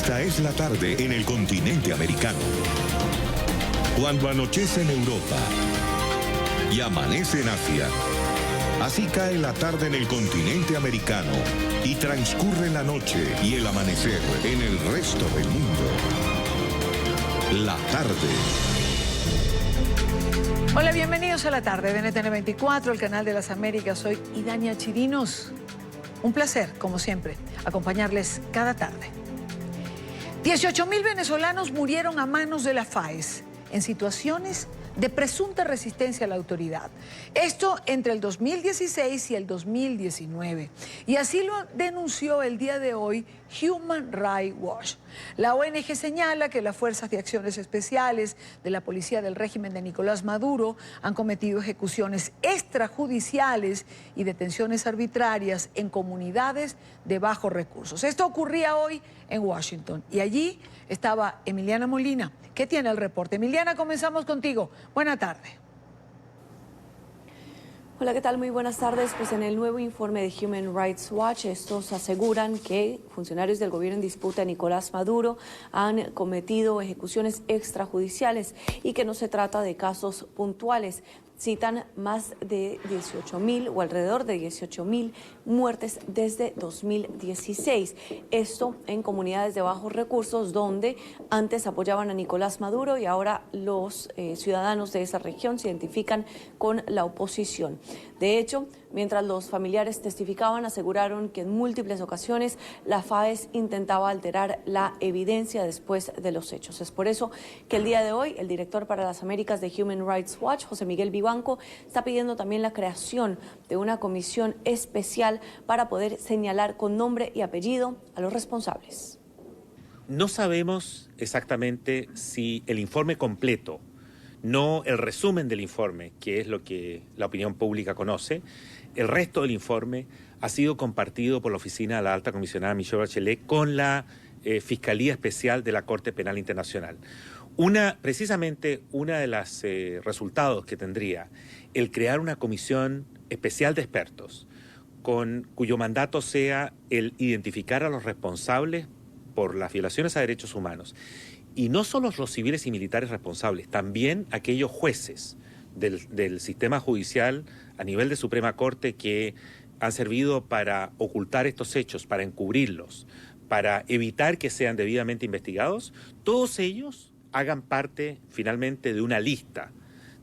Esta es la tarde en el continente americano. Cuando anochece en Europa y amanece en Asia, así cae la tarde en el continente americano y transcurre la noche y el amanecer en el resto del mundo. La tarde. Hola, bienvenidos a La Tarde de NTN 24, el canal de las Américas. Soy Idania Chirinos. Un placer, como siempre, acompañarles cada tarde. 18.000 venezolanos murieron a manos de la FAES en situaciones de presunta resistencia a la autoridad. Esto entre el 2016 y el 2019. Y así lo denunció el día de hoy Human Rights Watch. La ONG señala que las Fuerzas de Acciones Especiales de la Policía del régimen de Nicolás Maduro han cometido ejecuciones extrajudiciales y detenciones arbitrarias en comunidades de bajos recursos. Esto ocurría hoy en Washington y allí estaba Emiliana Molina, que tiene el reporte. Emiliana, comenzamos contigo. Buena tarde. Hola, ¿qué tal? Muy buenas tardes. Pues en el nuevo informe de Human Rights Watch, estos aseguran que funcionarios del gobierno en disputa, Nicolás Maduro, han cometido ejecuciones extrajudiciales y que no se trata de casos puntuales. Citan más de 18.000 o alrededor de 18.000 muertes desde 2016. Esto en comunidades de bajos recursos donde antes apoyaban a Nicolás Maduro y ahora los ciudadanos de esa región se identifican con la oposición. De hecho, mientras los familiares testificaban, aseguraron que en múltiples ocasiones la FAES intentaba alterar la evidencia después de los hechos. Es por eso que el día de hoy el director para las Américas de Human Rights Watch, José Miguel Vivanco, está pidiendo también la creación de una comisión especial para poder señalar con nombre y apellido a los responsables. No sabemos exactamente si el informe completo, no el resumen del informe, que es lo que la opinión pública conoce, el resto del informe ha sido compartido por la oficina de la alta comisionada Michelle Bachelet con la Fiscalía Especial de la Corte Penal Internacional. Precisamente uno de los resultados que tendría el crear una comisión especial de expertos cuyo mandato sea el identificar a los responsables por las violaciones a derechos humanos. Y no solo los civiles y militares responsables, también aquellos jueces del sistema judicial a nivel de Suprema Corte que han servido para ocultar estos hechos, para encubrirlos, para evitar que sean debidamente investigados, todos ellos hagan parte finalmente de una lista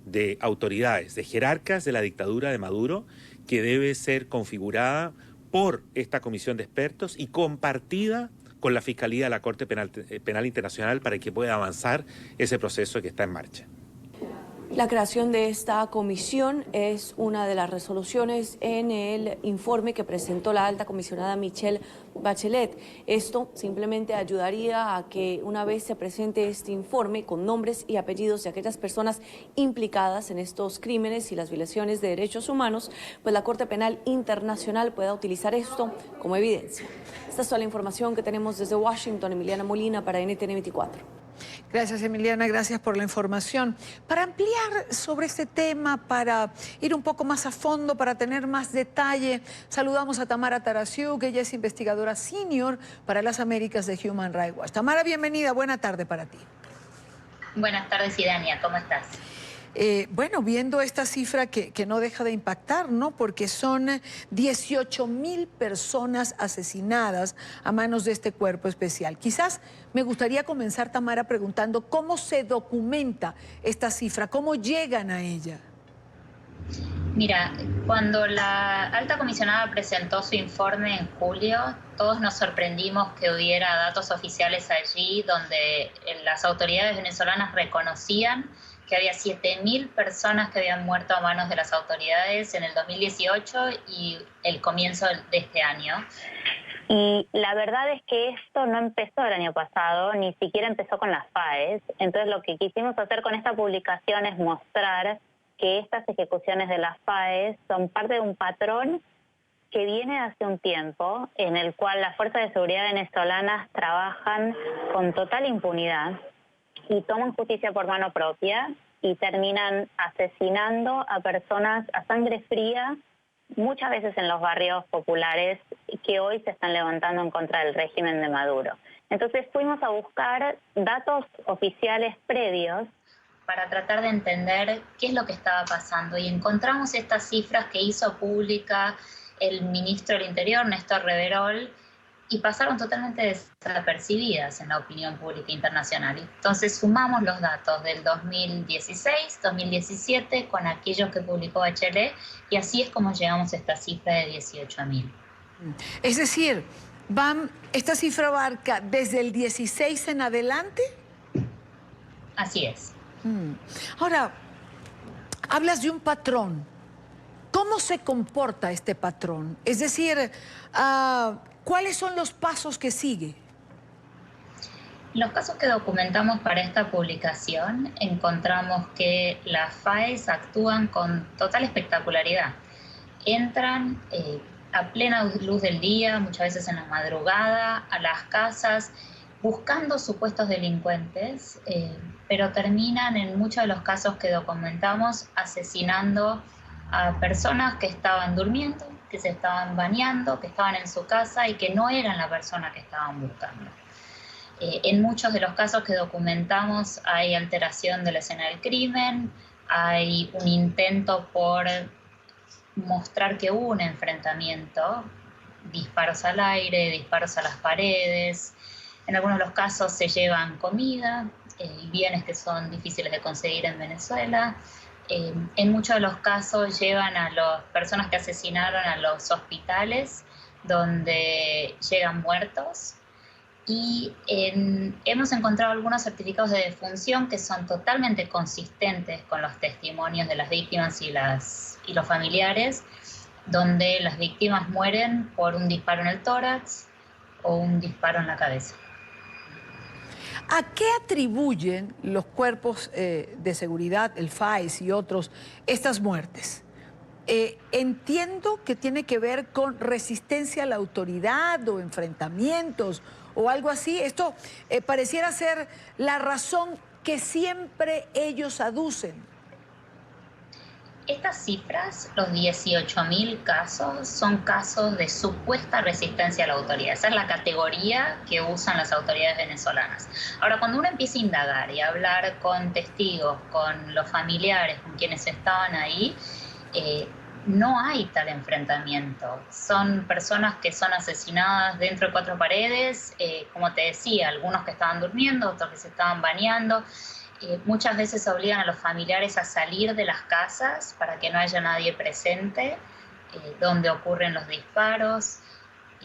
de autoridades, de jerarcas de la dictadura de Maduro, que debe ser configurada por esta comisión de expertos y compartida con la Fiscalía de la Corte Penal Internacional para que pueda avanzar ese proceso que está en marcha. La creación de esta comisión es una de las resoluciones en el informe que presentó la alta comisionada Michelle Bachelet. Esto simplemente ayudaría a que una vez se presente este informe con nombres y apellidos de aquellas personas implicadas en estos crímenes y las violaciones de derechos humanos, pues la Corte Penal Internacional pueda utilizar esto como evidencia. Esta es toda la información que tenemos desde Washington. Emiliana Molina para NTN 24. Gracias, Emiliana, gracias por la información. Para ampliar sobre este tema, para ir un poco más a fondo, para tener más detalle, saludamos a Tamara Tarasiuk, que ella es investigadora senior para las Américas de Human Rights Watch. Tamara, bienvenida, buena tarde para ti. Buenas tardes, Idania, ¿cómo estás? Bueno, viendo esta cifra que no deja de impactar, ¿no? Porque son 18.000 personas asesinadas a manos de este cuerpo especial. Quizás me gustaría comenzar, Tamara, preguntando cómo se documenta esta cifra, cómo llegan a ella. Mira, cuando la alta comisionada presentó su informe en julio, todos nos sorprendimos que hubiera datos oficiales allí donde las autoridades venezolanas reconocían que había 7.000 personas que habían muerto a manos de las autoridades en el 2018 y el comienzo de este año. Y la verdad es que esto no empezó el año pasado, ni siquiera empezó con las FAES. Entonces lo que quisimos hacer con esta publicación es mostrar que estas ejecuciones de las FAES son parte de un patrón que viene hace un tiempo, en el cual las fuerzas de seguridad venezolanas trabajan con total impunidad y toman justicia por mano propia y terminan asesinando a personas a sangre fría, muchas veces en los barrios populares que hoy se están levantando en contra del régimen de Maduro. Entonces fuimos a buscar datos oficiales previos para tratar de entender qué es lo que estaba pasando. Y encontramos estas cifras que hizo pública el ministro del Interior, Néstor Reverol, y pasaron totalmente desapercibidas en la opinión pública internacional. Entonces sumamos los datos del 2016, 2017 con aquellos que publicó Bachelet, y así es como llegamos a esta cifra de 18.000. Es decir, esta cifra abarca desde el 16 en adelante. Así es. Ahora, hablas de un patrón. ¿Cómo se comporta este patrón? Es decir, ¿cuáles son los pasos que sigue? Los casos que documentamos para esta publicación, encontramos que las FAES actúan con total espectacularidad. Entran a plena luz del día, muchas veces en la madrugada, a las casas, buscando supuestos delincuentes, pero terminan en muchos de los casos que documentamos asesinando a personas que estaban durmiendo, que se estaban bañando, que estaban en su casa y que no eran la persona que estaban buscando. En muchos de los casos que documentamos hay alteración de la escena del crimen, hay un intento por mostrar que hubo un enfrentamiento, disparos al aire, disparos a las paredes. En algunos de los casos se llevan comida y bienes que son difíciles de conseguir en Venezuela. En muchos de los casos llevan a las personas que asesinaron a los hospitales donde llegan muertos. Y hemos encontrado algunos certificados de defunción que son totalmente consistentes con los testimonios de las víctimas y los familiares, donde las víctimas mueren por un disparo en el tórax o un disparo en la cabeza. ¿A qué atribuyen los cuerpos de seguridad, el FAES y otros, estas muertes? Entiendo que tiene que ver con resistencia a la autoridad o enfrentamientos o algo así. Esto pareciera ser la razón que siempre ellos aducen. Estas cifras, los 18.000 casos, son casos de supuesta resistencia a la autoridad. Esa es la categoría que usan las autoridades venezolanas. Ahora, cuando uno empieza a indagar y a hablar con testigos, con los familiares, con quienes estaban ahí, no hay tal enfrentamiento. Son personas que son asesinadas dentro de cuatro paredes, como te decía, algunos que estaban durmiendo, otros que se estaban bañando. Muchas veces obligan a los familiares a salir de las casas para que no haya nadie presente donde ocurren los disparos.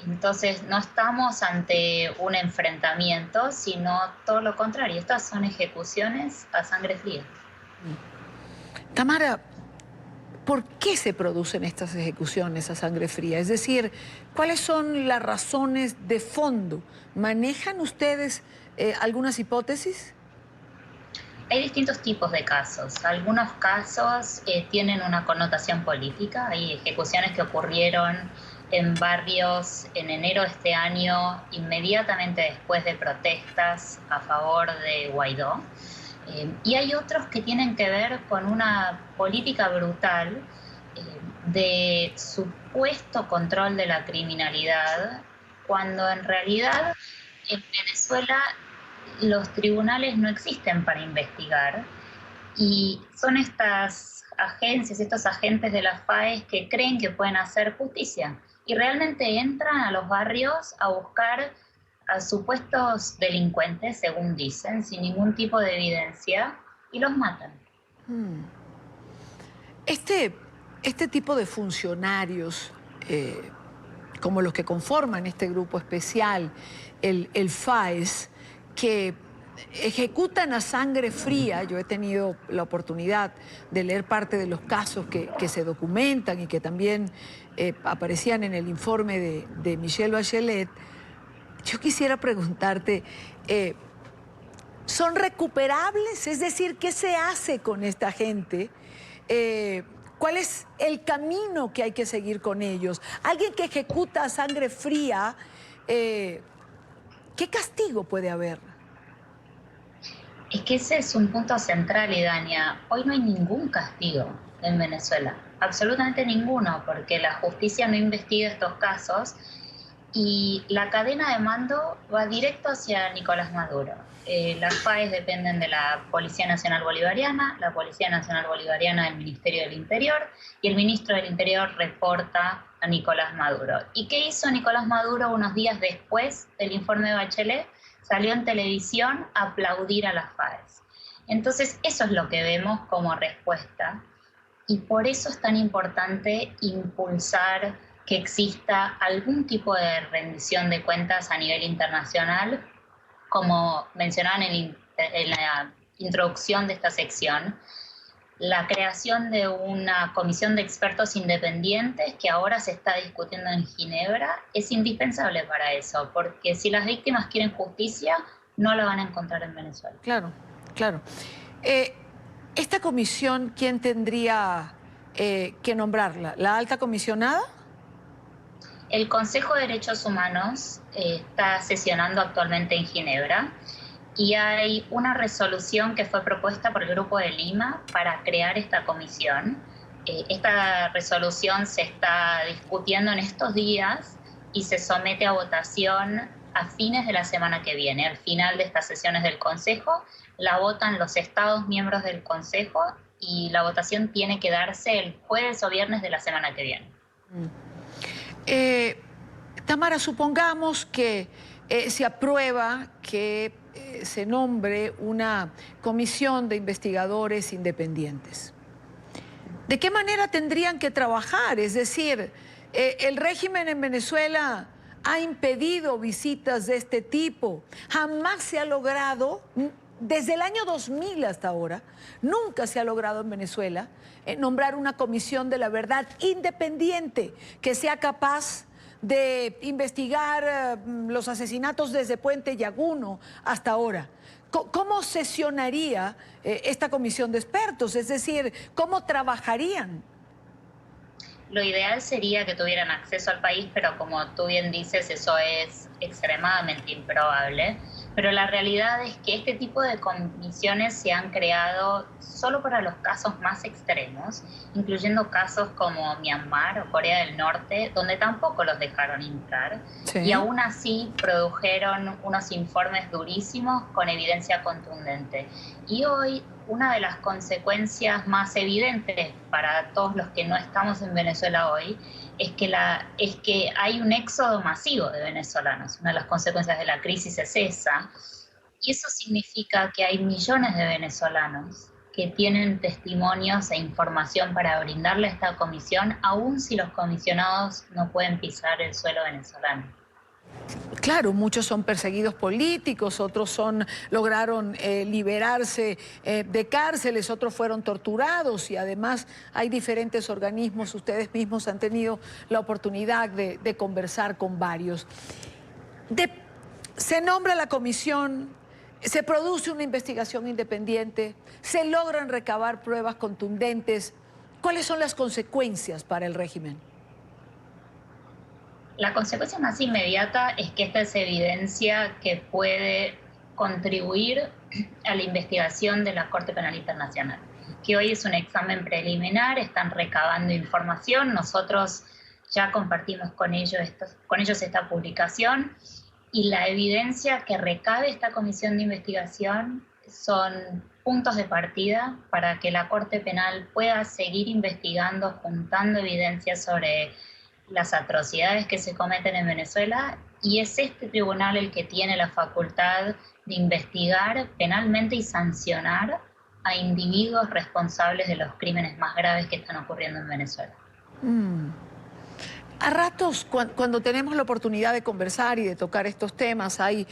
Entonces no estamos ante un enfrentamiento, sino todo lo contrario. Estas son ejecuciones a sangre fría. Tamara, ¿por qué se producen estas ejecuciones a sangre fría? Es decir, ¿cuáles son las razones de fondo? ¿Manejan ustedes algunas hipótesis? Hay distintos tipos de casos. Algunos casos tienen una connotación política. Hay ejecuciones que ocurrieron en barrios en enero de este año, inmediatamente después de protestas a favor de Guaidó. Y hay otros que tienen que ver con una política brutal de supuesto control de la criminalidad, cuando en realidad en Venezuela los tribunales no existen para investigar, y son estas agencias, estos agentes de las FAES que creen que pueden hacer justicia y realmente entran a los barrios a buscar a supuestos delincuentes, según dicen, sin ningún tipo de evidencia, y los matan. Este tipo de funcionarios, como los que conforman este grupo especial, el FAES, que ejecutan a sangre fría. Yo he tenido la oportunidad de leer parte de los casos que se documentan y que también aparecían en el informe de Michelle Bachelet. Yo quisiera preguntarte, ¿son recuperables? Es decir, ¿qué se hace con esta gente? ¿Cuál es el camino que hay que seguir con ellos? Alguien que ejecuta a sangre fría, ¿qué castigo puede haber? Es que ese es un punto central, Idania. Hoy no hay ningún castigo en Venezuela, absolutamente ninguno, porque la justicia no investiga estos casos y la cadena de mando va directo hacia Nicolás Maduro. Las FAES dependen de la Policía Nacional Bolivariana, la Policía Nacional Bolivariana del Ministerio del Interior, y el ministro del Interior reporta a Nicolás Maduro. ¿Y qué hizo Nicolás Maduro unos días después del informe de Bachelet? Salió en televisión a aplaudir a las FAES. Entonces, eso es lo que vemos como respuesta, y por eso es tan importante impulsar que exista algún tipo de rendición de cuentas a nivel internacional, como mencionaban en la introducción de esta sección. La creación de una comisión de expertos independientes que ahora se está discutiendo en Ginebra es indispensable para eso, porque si las víctimas quieren justicia, no la van a encontrar en Venezuela. Claro, claro. ¿Esta comisión quién tendría que nombrarla? ¿La alta comisionada? El Consejo de Derechos Humanos está sesionando actualmente en Ginebra y hay una resolución que fue propuesta por el Grupo de Lima para crear esta comisión. Esta resolución se está discutiendo en estos días y se somete a votación a fines de la semana que viene. Al final de estas sesiones del Consejo, la votan los Estados miembros del Consejo y la votación tiene que darse el jueves o viernes de la semana que viene. Tamara, supongamos que se aprueba que se nombre una comisión de investigadores independientes. ¿De qué manera tendrían que trabajar? Es decir, el régimen en Venezuela ha impedido visitas de este tipo. Jamás se ha logrado, desde el año 2000 hasta ahora, nunca se ha logrado en Venezuela nombrar una comisión de la verdad independiente que sea capaz de investigar los asesinatos desde Puente Llaguno hasta ahora. ¿Cómo sesionaría esta comisión de expertos? Es decir, ¿cómo trabajarían? Lo ideal sería que tuvieran acceso al país, pero como tú bien dices, eso es extremadamente improbable. Pero la realidad es que este tipo de comisiones se han creado solo para los casos más extremos, incluyendo casos como Myanmar o Corea del Norte, donde tampoco los dejaron entrar. Sí. Y aún así produjeron unos informes durísimos con evidencia contundente. Y hoy una de las consecuencias más evidentes para todos los que no estamos en Venezuela hoy es que hay un éxodo masivo de venezolanos. Una de las consecuencias de la crisis es esa. Y eso significa que hay millones de venezolanos que tienen testimonios e información para brindarle a esta comisión, aun si los comisionados no pueden pisar el suelo venezolano. Claro, muchos son perseguidos políticos, otros lograron liberarse de cárceles, otros fueron torturados y además hay diferentes organismos, ustedes mismos han tenido la oportunidad de conversar con varios. Se nombra la comisión, se produce una investigación independiente, se logran recabar pruebas contundentes. ¿Cuáles son las consecuencias para el régimen? La consecuencia más inmediata es que esta es evidencia que puede contribuir a la investigación de la Corte Penal Internacional, que hoy es un examen preliminar, están recabando información, nosotros ya compartimos con ellos esta publicación, y la evidencia que recabe esta comisión de investigación son puntos de partida para que la Corte Penal pueda seguir investigando, juntando evidencia sobre las atrocidades que se cometen en Venezuela, y es este tribunal el que tiene la facultad de investigar penalmente y sancionar a individuos responsables de los crímenes más graves que están ocurriendo en Venezuela. A ratos, cuando tenemos la oportunidad de conversar y de tocar estos temas, hay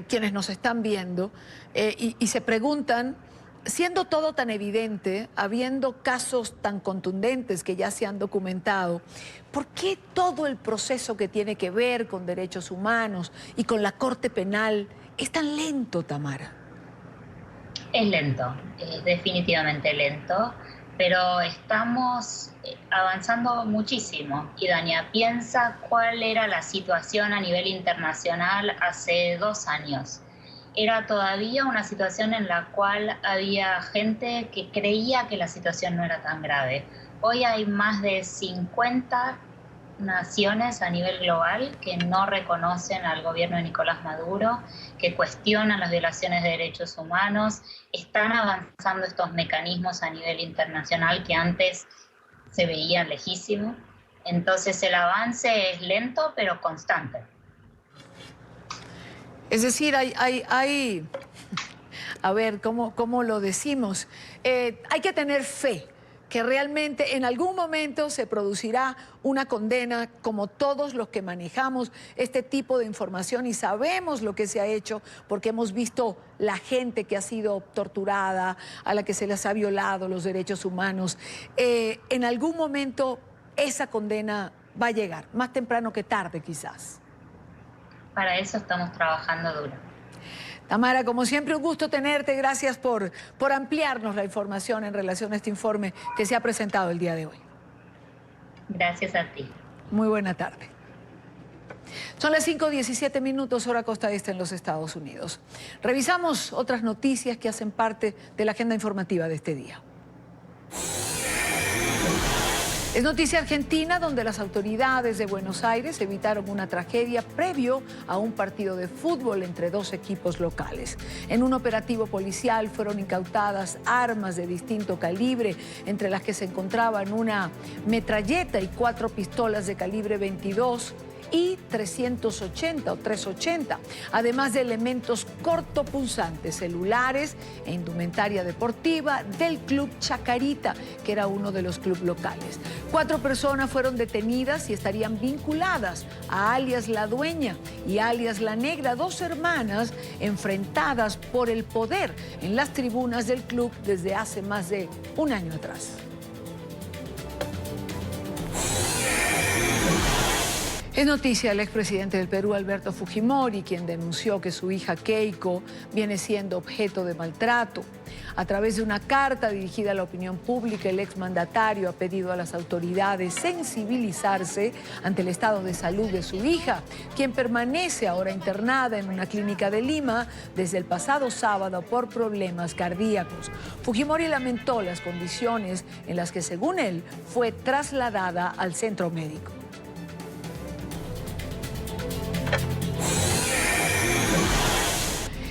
quienes nos están viendo y se preguntan, siendo todo tan evidente, habiendo casos tan contundentes que ya se han documentado, ¿por qué todo el proceso que tiene que ver con derechos humanos y con la Corte Penal es tan lento, Tamara? Es lento, es definitivamente lento, pero estamos avanzando muchísimo. Y Dania, piensa cuál era la situación a nivel internacional hace 2 años. Era todavía una situación en la cual había gente que creía que la situación no era tan grave. Hoy hay más de 50 naciones a nivel global que no reconocen al gobierno de Nicolás Maduro, que cuestionan las violaciones de derechos humanos. Están avanzando estos mecanismos a nivel internacional que antes se veían lejísimos. Entonces el avance es lento pero constante. Es decir, a ver, ¿cómo lo decimos? Hay que tener fe que realmente en algún momento se producirá una condena, como todos los que manejamos este tipo de información y sabemos lo que se ha hecho, porque hemos visto la gente que ha sido torturada, a la que se les ha violado los derechos humanos. En algún momento esa condena va a llegar, más temprano que tarde quizás. Para eso estamos trabajando duro. Tamara, como siempre, un gusto tenerte. Gracias por ampliarnos la información en relación a este informe que se ha presentado el día de hoy. Gracias a ti. Muy buena tarde. Son las 5:17 minutos, hora costa este en los Estados Unidos. Revisamos otras noticias que hacen parte de la agenda informativa de este día. Es noticia argentina, donde las autoridades de Buenos Aires evitaron una tragedia previo a un partido de fútbol entre dos equipos locales. En un operativo policial fueron incautadas armas de distinto calibre, entre las que se encontraban una metralleta y 4 pistolas de calibre 22 y 380 o 380, además de elementos cortopunzantes, celulares e indumentaria deportiva del Club Chacarita, que era uno de los clubes locales. 4 personas fueron detenidas y estarían vinculadas a alias La Dueña y alias La Negra, 2 hermanas enfrentadas por el poder en las tribunas del club desde hace más de un año atrás. Es noticia el expresidente del Perú, Alberto Fujimori, quien denunció que su hija Keiko viene siendo objeto de maltrato. A través de una carta dirigida a la opinión pública, el exmandatario ha pedido a las autoridades sensibilizarse ante el estado de salud de su hija, quien permanece ahora internada en una clínica de Lima desde el pasado sábado por problemas cardíacos. Fujimori lamentó las condiciones en las que, según él, fue trasladada al centro médico.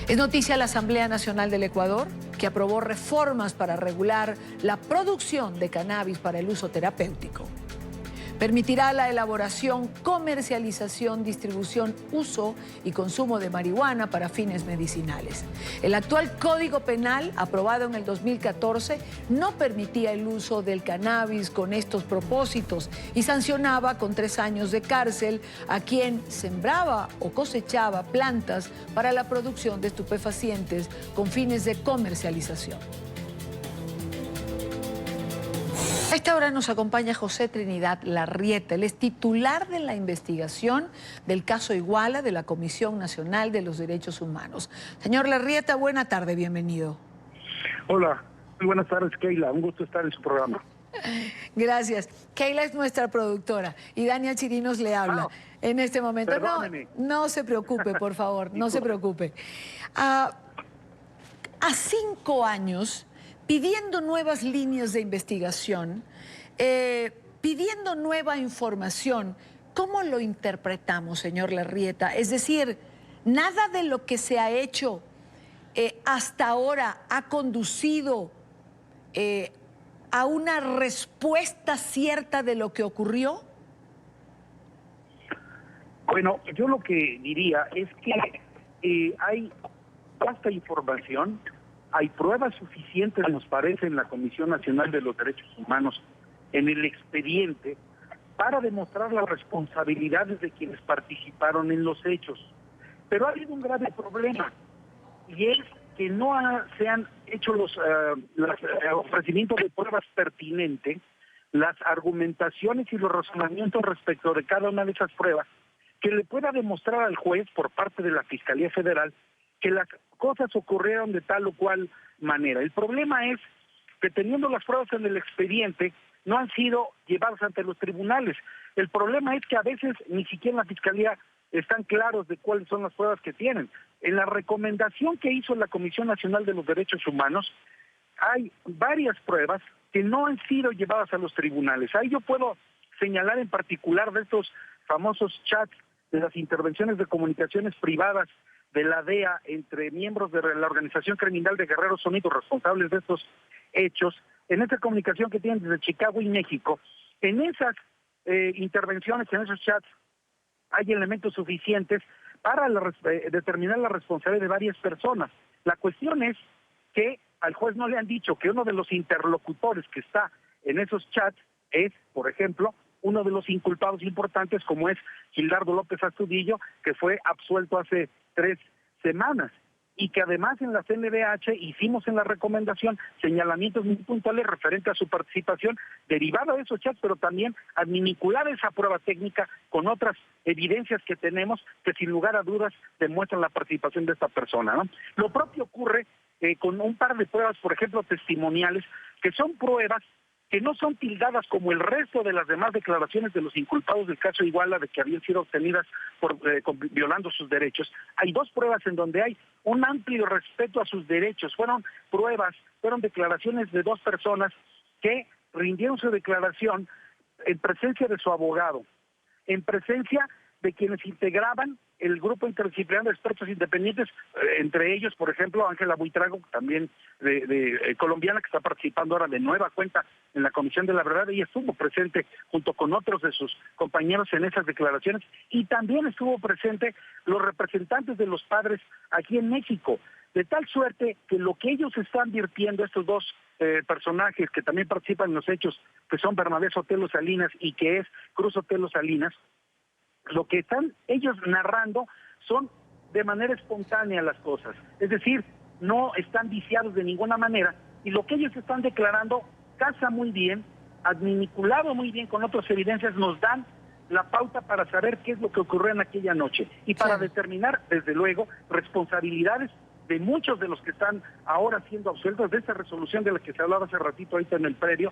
Es noticia la Asamblea Nacional del Ecuador, que aprobó reformas para regular la producción de cannabis para el uso terapéutico. Permitirá la elaboración, comercialización, distribución, uso y consumo de marihuana para fines medicinales. El actual Código Penal, aprobado en el 2014, no permitía el uso del cannabis con estos propósitos y sancionaba con 3 años de cárcel a quien sembraba o cosechaba plantas para la producción de estupefacientes con fines de comercialización. A esta hora nos acompaña José Trinidad Larrieta. Él es titular de la investigación del caso Iguala de la Comisión Nacional de los Derechos Humanos. Señor Larrieta, buena tarde, bienvenido. Hola, muy buenas tardes, Keila. Un gusto estar en su programa. Gracias. Keila es nuestra productora y Dania Chirinos le habla en este momento. No se preocupe, por favor, no se preocupe. A 5 años... pidiendo nuevas líneas de investigación, pidiendo nueva información, ¿cómo lo interpretamos, señor Larrieta? Es decir, nada de lo que se ha hecho hasta ahora ha conducido a una respuesta cierta de lo que ocurrió. Bueno, yo lo que diría es que hay vasta información. Hay pruebas suficientes, nos parece, en la Comisión Nacional de los Derechos Humanos, en el expediente, para demostrar las responsabilidades de quienes participaron en los hechos. Pero ha habido un grave problema, y es que no se han hecho los ofrecimientos de pruebas pertinentes, las argumentaciones y los razonamientos respecto de cada una de esas pruebas, que le pueda demostrar al juez, por parte de la Fiscalía Federal, que las cosas ocurrieron de tal o cual manera. El problema es que, teniendo las pruebas en el expediente, no han sido llevadas ante los tribunales. El problema es que a veces ni siquiera en la Fiscalía están claros de cuáles son las pruebas que tienen. En la recomendación que hizo la Comisión Nacional de los Derechos Humanos, hay varias pruebas que no han sido llevadas a los tribunales. Ahí yo puedo señalar en particular de estos famosos chats de las intervenciones de comunicaciones privadas de la DEA entre miembros de la organización criminal de Guerreros Unidos responsables de estos hechos, en esa comunicación que tienen desde Chicago y México. En esas intervenciones, en esos chats, hay elementos suficientes para determinar la responsabilidad de varias personas. La cuestión es que al juez no le han dicho que uno de los interlocutores que está en esos chats es, por ejemplo, uno de los inculpados importantes, como es Gildardo López Astudillo, que fue absuelto hace 3 semanas, y que además en la CNDH hicimos en la recomendación señalamientos muy puntuales referente a su participación derivada de esos chats, pero también a vincular esa prueba técnica con otras evidencias que tenemos que sin lugar a dudas demuestran la participación de esta persona, ¿no? Lo propio ocurre con un par de pruebas, por ejemplo, testimoniales, que son pruebas que no son tildadas como el resto de las demás declaraciones de los inculpados del caso Iguala de que habían sido obtenidas por violando sus derechos. Hay 2 pruebas en donde hay un amplio respeto a sus derechos. Fueron declaraciones de 2 personas que rindieron su declaración en presencia de su abogado, en presencia de quienes integraban el grupo interdisciplinario de expertos independientes, entre ellos, por ejemplo, Ángela Buitrago, también colombiana, que está participando ahora de nueva cuenta en la Comisión de la Verdad. Ella estuvo presente junto con otros de sus compañeros en esas declaraciones, y también estuvo presente los representantes de los padres aquí en México, de tal suerte que lo que ellos están virtiendo, estos 2 personajes que también participan en los hechos, que son Bernabé Sotelo Salinas y que es Cruz Sotelo Salinas, lo que están ellos narrando son de manera espontánea las cosas, es decir, no están viciados de ninguna manera, y lo que ellos están declarando casa muy bien, adminiculado muy bien con otras evidencias, nos dan la pauta para saber qué es lo que ocurrió en aquella noche y para determinar, desde luego, responsabilidades de muchos de los que están ahora siendo absueltos de esta resolución de la que se hablaba hace ratito ahorita en el predio,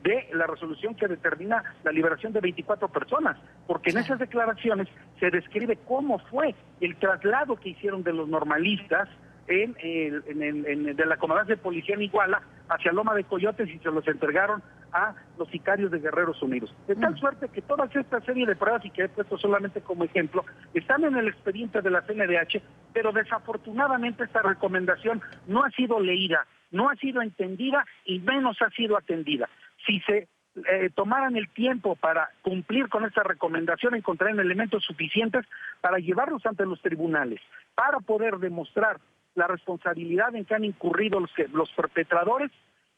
de la resolución que determina la liberación de 24 personas, porque en esas declaraciones se describe cómo fue el traslado que hicieron de los normalistas de la comandancia de policía en Iguala hacia Loma de Coyotes, y se los entregaron a los sicarios de Guerreros Unidos. De tal suerte que toda esta serie de pruebas, y que he puesto solamente como ejemplo, están en el expediente de la CNDH, pero desafortunadamente esta recomendación no ha sido leída, no ha sido entendida y menos ha sido atendida. Si se tomaran el tiempo para cumplir con esta recomendación, encontrarían elementos suficientes para llevarlos ante los tribunales, para poder demostrar la responsabilidad en que han incurrido los perpetradores.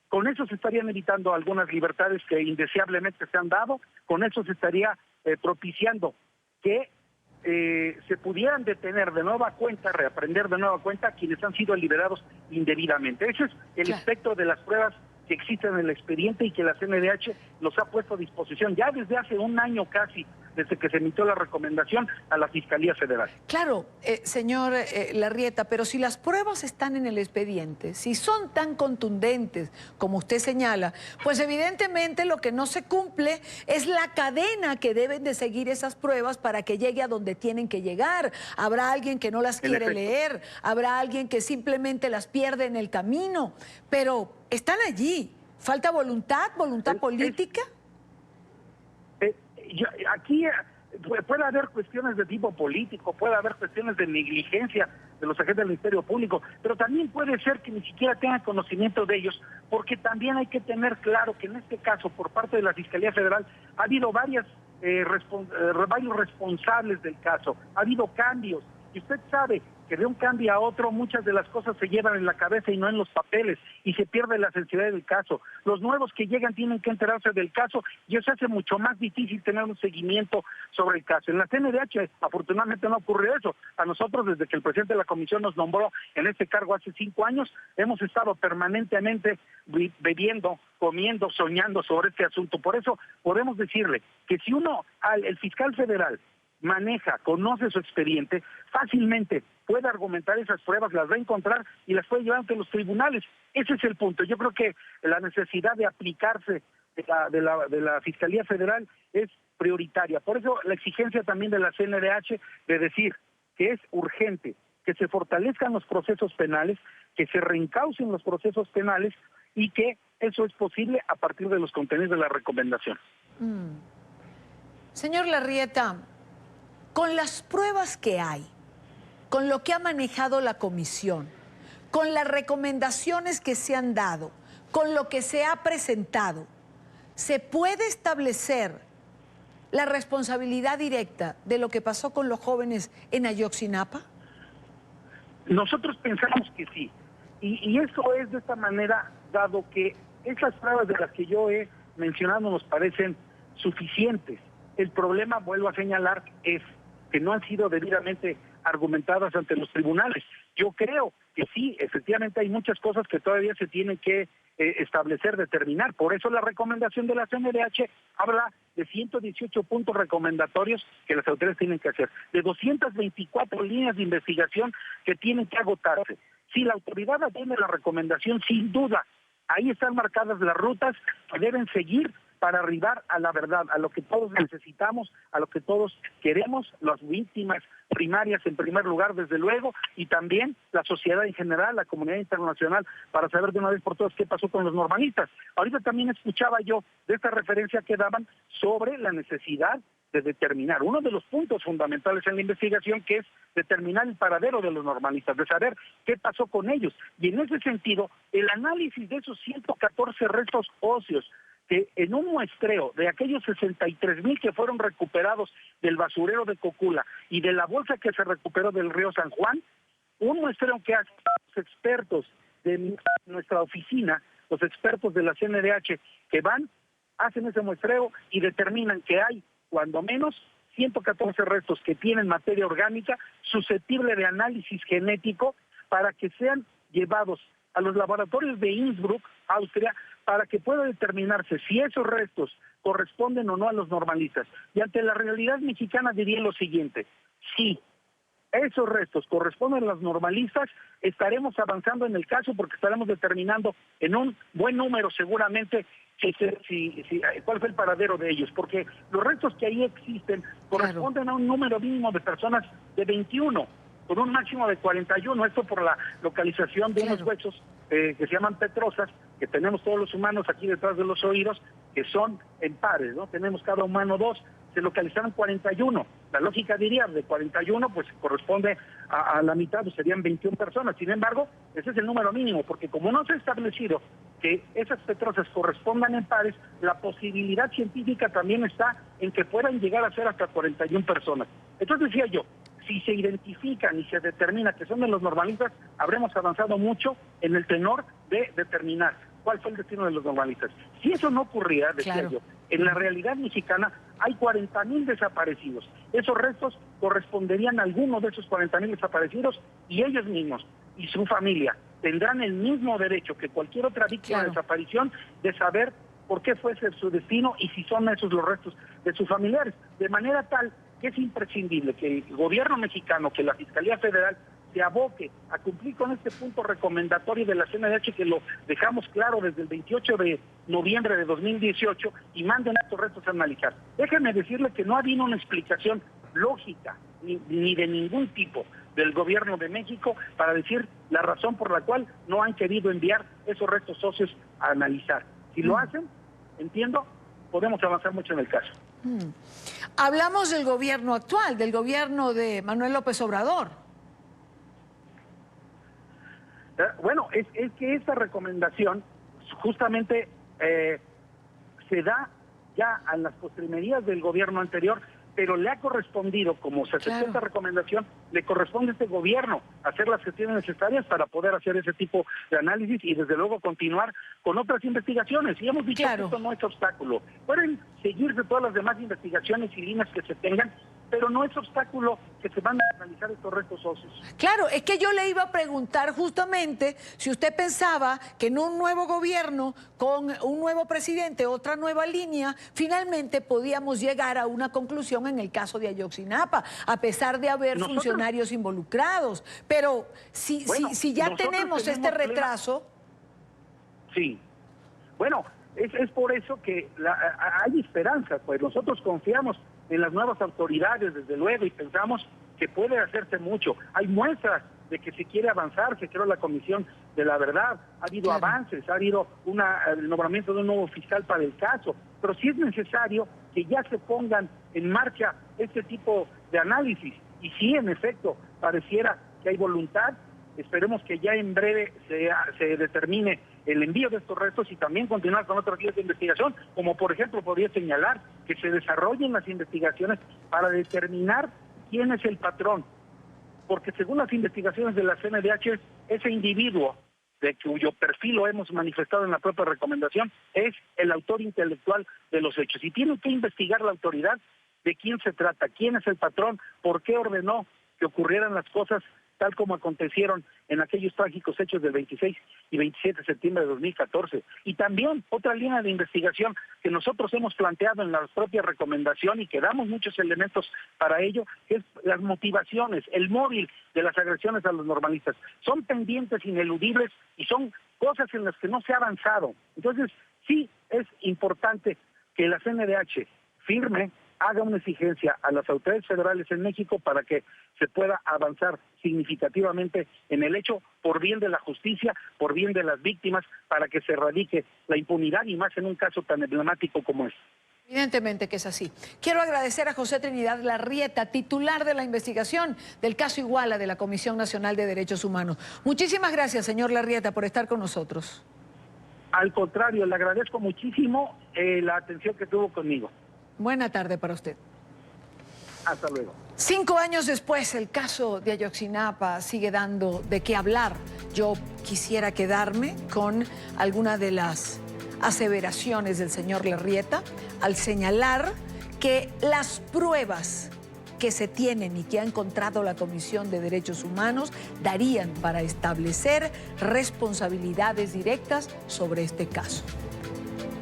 Con eso se estarían evitando algunas libertades que indeseablemente se han dado, con eso se estaría propiciando que se pudieran detener de nueva cuenta, reaprender de nueva cuenta a quienes han sido liberados indebidamente. Ese es el espectro de las pruebas que existen en el expediente y que la CNDH los ha puesto a disposición ya desde hace un año casi, desde que se emitió la recomendación a la Fiscalía Federal. Claro, señor Larrieta, pero si las pruebas están en el expediente, si son tan contundentes como usted señala, pues evidentemente lo que no se cumple es la cadena que deben de seguir esas pruebas para que llegue a donde tienen que llegar. Habrá alguien que no las quiere leer, habrá alguien que simplemente las pierde en el camino, pero están allí. ¿Falta voluntad política? Aquí puede haber cuestiones de tipo político, puede haber cuestiones de negligencia de los agentes del Ministerio Público, pero también puede ser que ni siquiera tengan conocimiento de ellos, porque también hay que tener claro que en este caso, por parte de la Fiscalía Federal, ha habido varios responsables del caso, ha habido cambios, y usted sabe que de un cambio a otro muchas de las cosas se llevan en la cabeza y no en los papeles, y se pierde la sensibilidad del caso. Los nuevos que llegan tienen que enterarse del caso, y eso hace mucho más difícil tener un seguimiento sobre el caso. En la CNDH afortunadamente no ocurrió eso. A nosotros, desde que el presidente de la comisión nos nombró en este cargo hace 5 años, hemos estado permanentemente bebiendo, comiendo, soñando sobre este asunto. Por eso podemos decirle que si el fiscal federal conoce su expediente, fácilmente puede argumentar esas pruebas, las va a encontrar y las puede llevar ante los tribunales. Ese es el punto. Yo creo que la necesidad de aplicarse de la Fiscalía Federal es prioritaria. Por eso la exigencia también de la CNDH de decir que es urgente que se fortalezcan los procesos penales, que se reencaucen los procesos penales y que eso es posible a partir de los contenidos de la recomendación. Señor Larrieta, con las pruebas que hay, con lo que ha manejado la comisión, con las recomendaciones que se han dado, con lo que se ha presentado, ¿se puede establecer la responsabilidad directa de lo que pasó con los jóvenes en Ayotzinapa? Nosotros pensamos que sí. Y eso es de esta manera, dado que esas pruebas de las que yo he mencionado nos parecen suficientes. El problema, vuelvo a señalar, es que no han sido debidamente argumentadas ante los tribunales. Yo creo que sí, efectivamente hay muchas cosas que todavía se tienen que establecer, determinar. Por eso la recomendación de la CNDH habla de 118 puntos recomendatorios que las autoridades tienen que hacer, de 224 líneas de investigación que tienen que agotarse. Si la autoridad atiende la recomendación, sin duda, ahí están marcadas las rutas que deben seguir para arribar a la verdad, a lo que todos necesitamos, a lo que todos queremos, las víctimas primarias en primer lugar, desde luego, y también la sociedad en general, la comunidad internacional, para saber de una vez por todas qué pasó con los normalistas. Ahorita también escuchaba yo de esta referencia que daban sobre la necesidad de determinar uno de los puntos fundamentales en la investigación, que es determinar el paradero de los normalistas, de saber qué pasó con ellos. Y en ese sentido, el análisis de esos 114 restos óseos, que en un muestreo de aquellos 63,000 que fueron recuperados del basurero de Cocula y de la bolsa que se recuperó del río San Juan, un muestreo que hacen los expertos de nuestra oficina, los expertos de la CNDH, que van, hacen ese muestreo y determinan que hay, cuando menos, 114 restos que tienen materia orgánica susceptible de análisis genético para que sean llevados a los laboratorios de Innsbruck, Austria, para que pueda determinarse si esos restos corresponden o no a los normalistas. Y ante la realidad mexicana diría lo siguiente: si esos restos corresponden a los normalistas, estaremos avanzando en el caso porque estaremos determinando en un buen número seguramente cuál fue el paradero de ellos, porque los restos que ahí existen corresponden a un número mínimo de personas de 21, con un máximo de 41, esto por la localización de unos huesos que se llaman petrosas, que tenemos todos los humanos aquí detrás de los oídos, que son en pares, ¿no? Tenemos cada humano 2, se localizaron 41. La lógica diría, de 41, pues corresponde a la mitad, pues serían 21 personas. Sin embargo, ese es el número mínimo, porque como no se ha establecido que esas petrosas correspondan en pares, la posibilidad científica también está en que puedan llegar a ser hasta 41 personas. Entonces decía yo, si se identifican y se determina que son de los normalistas, habremos avanzado mucho en el tenor de determinar cuál fue el destino de los normalistas. Si eso no ocurría, decía yo, en la realidad mexicana hay 40,000 desaparecidos. Esos restos corresponderían a alguno de esos 40,000 desaparecidos y ellos mismos y su familia tendrán el mismo derecho que cualquier otra víctima de desaparición de saber por qué fue ese su destino y si son esos los restos de sus familiares. De manera tal que es imprescindible que el gobierno mexicano, que la Fiscalía Federal se aboque a cumplir con este punto recomendatorio de la CNDH, que lo dejamos claro desde el 28 de noviembre de 2018, y manden estos restos a analizar. Déjenme decirle que no ha habido una explicación lógica, ni de ningún tipo, del gobierno de México para decir la razón por la cual no han querido enviar esos restos óseos a analizar. Si lo hacen, entiendo, podemos avanzar mucho en el caso. Hablamos del gobierno actual, del gobierno de Manuel López Obrador. Bueno, es que esta recomendación justamente se da ya a las postrimerías del gobierno anterior, pero le ha correspondido, como se aceptó esta recomendación, le corresponde a este gobierno hacer las gestiones necesarias para poder hacer ese tipo de análisis y desde luego continuar con otras investigaciones. Y hemos dicho que esto no es obstáculo. Pueden seguirse todas las demás investigaciones y líneas que se tengan, pero no es obstáculo que se van a analizar estos restos óseos. Claro, es que yo le iba a preguntar justamente si usted pensaba que en un nuevo gobierno, con un nuevo presidente, otra nueva línea, finalmente podíamos llegar a una conclusión en el caso de Ayotzinapa, a pesar de haber funcionarios involucrados. Pero si ya tenemos este retraso... Sí. Bueno, es por eso que hay esperanza, pues nosotros confiamos en las nuevas autoridades, desde luego, y pensamos que puede hacerse mucho. Hay muestras de que se quiere avanzar, se creó la Comisión de la Verdad, ha habido avances, ha habido el nombramiento de un nuevo fiscal para el caso, pero si es necesario que ya se pongan en marcha este tipo de análisis. Y si en efecto pareciera que hay voluntad, esperemos que ya en breve se determine el envío de estos restos y también continuar con otras vías de investigación, como por ejemplo podría señalar que se desarrollen las investigaciones para determinar quién es el patrón, porque según las investigaciones de la CNDH, ese individuo de cuyo perfil lo hemos manifestado en la propia recomendación, es el autor intelectual de los hechos. Y tiene que investigar la autoridad de quién se trata, quién es el patrón, por qué ordenó que ocurrieran las cosas tal como acontecieron en aquellos trágicos hechos del 26 y 27 de septiembre de 2014. Y también otra línea de investigación que nosotros hemos planteado en la propia recomendación y que damos muchos elementos para ello, que es las motivaciones, el móvil de las agresiones a los normalistas. Son pendientes ineludibles y son cosas en las que no se ha avanzado. Entonces, sí es importante que la CNDH firme, haga una exigencia a las autoridades federales en México para que se pueda avanzar significativamente en el hecho por bien de la justicia, por bien de las víctimas, para que se erradique la impunidad y más en un caso tan emblemático como este. Evidentemente que es así. Quiero agradecer a José Trinidad Larrieta, titular de la investigación del caso Iguala de la Comisión Nacional de Derechos Humanos. Muchísimas gracias, señor Larrieta, por estar con nosotros. Al contrario, le agradezco muchísimo la atención que tuvo conmigo. Buena tarde para usted. Hasta luego. 5 años después, el caso de Ayotzinapa sigue dando de qué hablar. Yo quisiera quedarme con alguna de las aseveraciones del señor Larrieta al señalar que las pruebas que se tienen y que ha encontrado la Comisión de Derechos Humanos darían para establecer responsabilidades directas sobre este caso.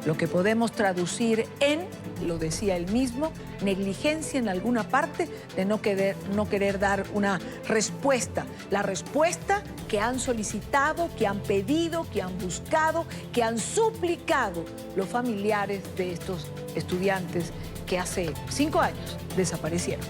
Lo que podemos traducir en, lo decía él mismo, negligencia en alguna parte de no querer dar una respuesta. La respuesta que han solicitado, que han pedido, que han buscado, que han suplicado los familiares de estos estudiantes que hace 5 años desaparecieron.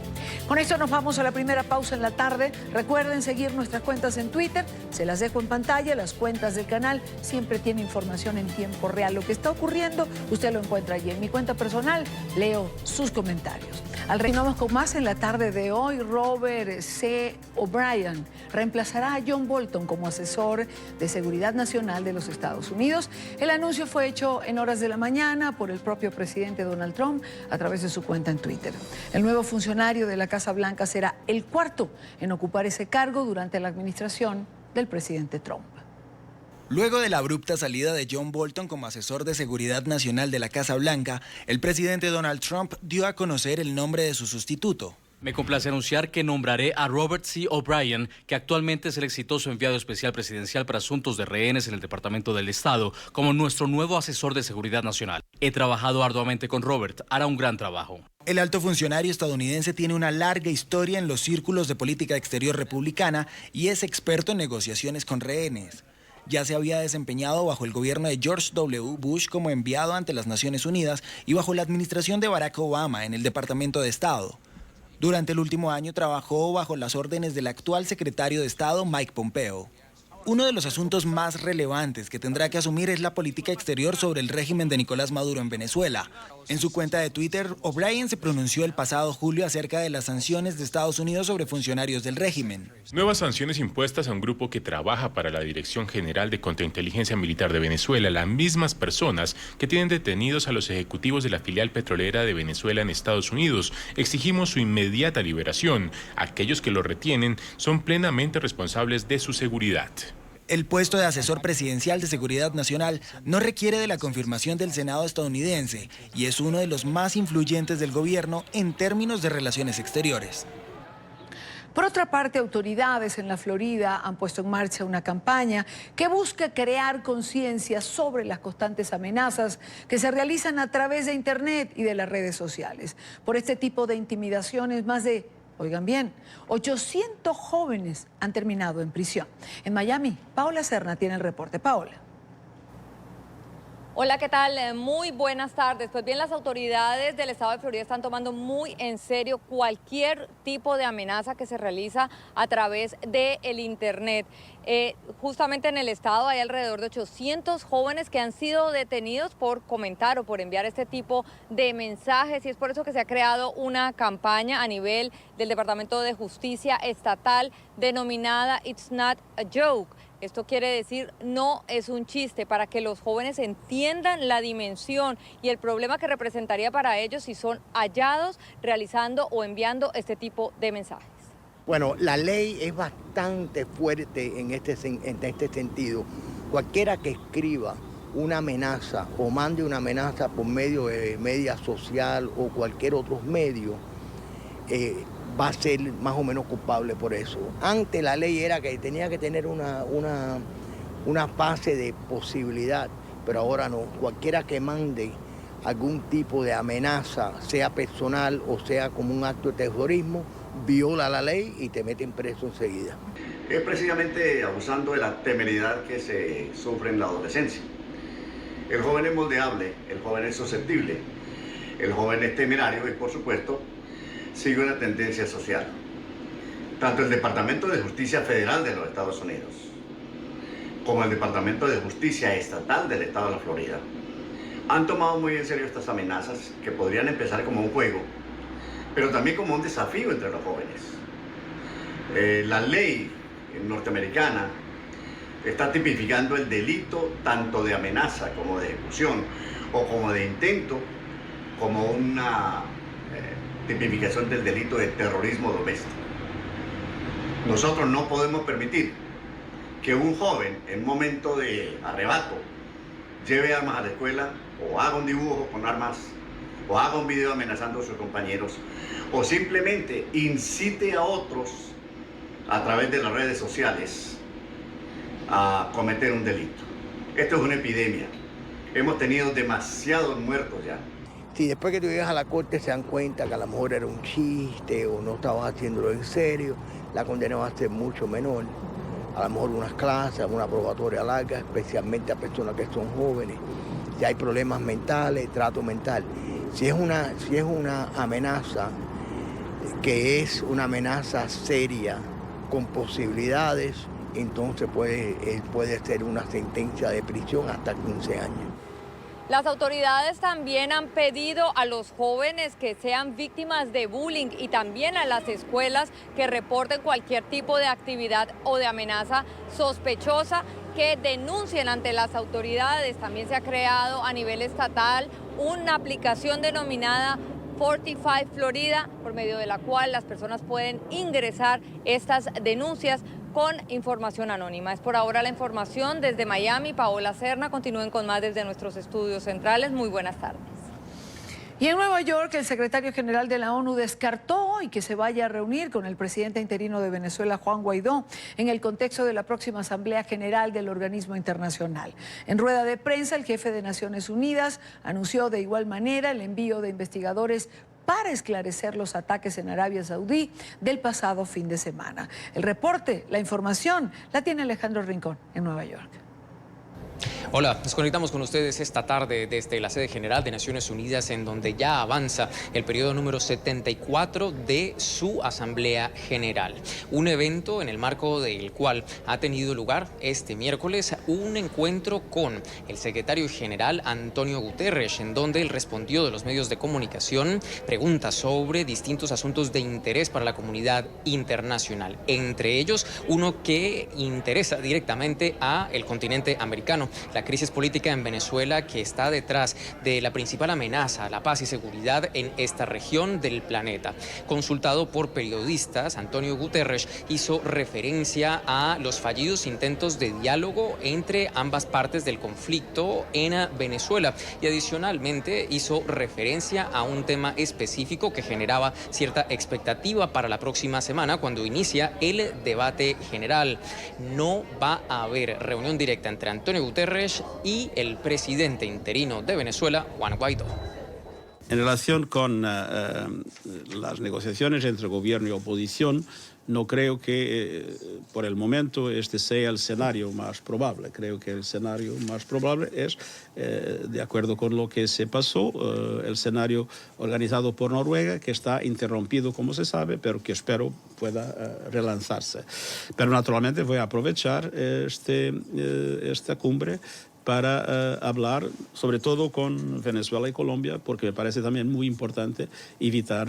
Con esto nos vamos a la primera pausa en la tarde. Recuerden seguir nuestras cuentas en Twitter, se las dejo en pantalla, las cuentas del canal siempre tienen información en tiempo real. Lo que está ocurriendo, usted lo encuentra allí. En mi cuenta personal leo sus comentarios. Continuamos con más en la tarde de hoy. Robert C. O'Brien reemplazará a John Bolton como asesor de Seguridad Nacional de los Estados Unidos. El anuncio fue hecho en horas de la mañana por el propio presidente Donald Trump a través de su cuenta en Twitter. El nuevo funcionario de la Casa Blanca será el cuarto en ocupar ese cargo durante la administración del presidente Trump. Luego de la abrupta salida de John Bolton como asesor de Seguridad Nacional de la Casa Blanca, el presidente Donald Trump dio a conocer el nombre de su sustituto. Me complace anunciar que nombraré a Robert C. O'Brien, que actualmente es el exitoso enviado especial presidencial para asuntos de rehenes en el Departamento del Estado, como nuestro nuevo asesor de Seguridad Nacional. He trabajado arduamente con Robert, hará un gran trabajo. El alto funcionario estadounidense tiene una larga historia en los círculos de política exterior republicana y es experto en negociaciones con rehenes. Ya se había desempeñado bajo el gobierno de George W. Bush como enviado ante las Naciones Unidas y bajo la administración de Barack Obama en el Departamento de Estado. Durante el último año trabajó bajo las órdenes del actual secretario de Estado, Mike Pompeo. Uno de los asuntos más relevantes que tendrá que asumir es la política exterior sobre el régimen de Nicolás Maduro en Venezuela. En su cuenta de Twitter, O'Brien se pronunció el pasado julio acerca de las sanciones de Estados Unidos sobre funcionarios del régimen. Nuevas sanciones impuestas a un grupo que trabaja para la Dirección General de Contrainteligencia Militar de Venezuela, las mismas personas que tienen detenidos a los ejecutivos de la filial petrolera de Venezuela en Estados Unidos. Exigimos su inmediata liberación. Aquellos que lo retienen son plenamente responsables de su seguridad. El puesto de asesor presidencial de Seguridad Nacional no requiere de la confirmación del Senado estadounidense y es uno de los más influyentes del gobierno en términos de relaciones exteriores. Por otra parte, autoridades en la Florida han puesto en marcha una campaña que busca crear conciencia sobre las constantes amenazas que se realizan a través de Internet y de las redes sociales. Por este tipo de intimidaciones, más de, oigan bien, 800 jóvenes han terminado en prisión. En Miami, Paola Serna tiene el reporte. Paola. Hola, ¿qué tal? Muy buenas tardes. Pues bien, las autoridades del estado de Florida están tomando muy en serio cualquier tipo de amenaza que se realiza a través del Internet. Justamente en el estado hay alrededor de 800 jóvenes que han sido detenidos por comentar o por enviar este tipo de mensajes, y es por eso que se ha creado una campaña a nivel del Departamento de Justicia Estatal denominada It's Not a Joke. Esto quiere decir no es un chiste, para que los jóvenes entiendan la dimensión y el problema que representaría para ellos si son hallados realizando o enviando este tipo de mensajes. Bueno, la ley es bastante fuerte en este sentido. Cualquiera que escriba una amenaza o mande una amenaza por medio de media social o cualquier otro medio, va a ser más o menos culpable por eso. Antes la ley era que tenía que tener una fase de posibilidad, pero ahora no. Cualquiera que mande algún tipo de amenaza, sea personal o sea como un acto de terrorismo, viola la ley y te meten preso enseguida. Es precisamente abusando de la temeridad que se sufre en la adolescencia. El joven es moldeable, el joven es susceptible, el joven es temerario y, por supuesto, sigue una tendencia social. Tanto el Departamento de Justicia Federal de los Estados Unidos como el Departamento de Justicia Estatal del Estado de la Florida han tomado muy en serio estas amenazas, que podrían empezar como un juego, pero también como un desafío entre los jóvenes. La ley norteamericana está tipificando el delito tanto de amenaza como de ejecución o como de intento, como una tipificación del delito de terrorismo doméstico. Nosotros no podemos permitir que un joven en un momento de arrebato lleve armas a la escuela, o haga un dibujo con armas, o haga un video amenazando a sus compañeros, o simplemente incite a otros a través de las redes sociales a cometer un delito. Esto es una epidemia. Hemos tenido demasiados muertos ya. Si después que tú llegas a la corte se dan cuenta que a lo mejor era un chiste o no estabas haciéndolo en serio, la condena va a ser mucho menor. A lo mejor unas clases, una probatoria larga, especialmente a personas que son jóvenes. Si hay problemas mentales, trato mental. Si es una amenaza que es una amenaza seria, con posibilidades, entonces puede ser una sentencia de prisión hasta 15 años. Las autoridades también han pedido a los jóvenes que sean víctimas de bullying y también a las escuelas que reporten cualquier tipo de actividad o de amenaza sospechosa, que denuncien ante las autoridades. También se ha creado a nivel estatal una aplicación denominada 45 Florida, por medio de la cual las personas pueden ingresar estas denuncias con información anónima. Es por ahora la información desde Miami. Paola Serna, continúen con más desde nuestros estudios centrales. Muy buenas tardes. Y en Nueva York, el secretario general de la ONU descartó hoy que se vaya a reunir con el presidente interino de Venezuela, Juan Guaidó, en el contexto de la próxima Asamblea General del organismo internacional. En rueda de prensa, el jefe de Naciones Unidas anunció de igual manera el envío de investigadores para esclarecer los ataques en Arabia Saudí del pasado fin de semana. El reporte, la información, la tiene Alejandro Rincón en Nueva York. Hola, nos conectamos con ustedes esta tarde desde la sede general de Naciones Unidas, en donde ya avanza el periodo número 74 de su Asamblea General. Un evento en el marco del cual ha tenido lugar este miércoles un encuentro con el secretario general Antonio Guterres, en donde él respondió de los medios de comunicación preguntas sobre distintos asuntos de interés para la comunidad internacional. Entre ellos, uno que interesa directamente a el continente americano, la crisis política en Venezuela, que está detrás de la principal amenaza a la paz y seguridad en esta región del planeta. Consultado por periodistas, Antonio Guterres hizo referencia a los fallidos intentos de diálogo entre ambas partes del conflicto en Venezuela, y adicionalmente hizo referencia a un tema específico que generaba cierta expectativa para la próxima semana, cuando inicia el debate general. No va a haber reunión directa entre Antonio Guterres y el presidente interino de Venezuela, Juan Guaidó. En relación con las negociaciones entre gobierno y oposición, no creo que por el momento este sea el escenario más probable. Creo que el escenario más probable es, de acuerdo con lo que se pasó, el escenario organizado por Noruega, que está interrumpido, como se sabe, pero que espero pueda relanzarse. Pero naturalmente voy a aprovechar esta cumbre para hablar sobre todo con Venezuela y Colombia, porque me parece también muy importante evitar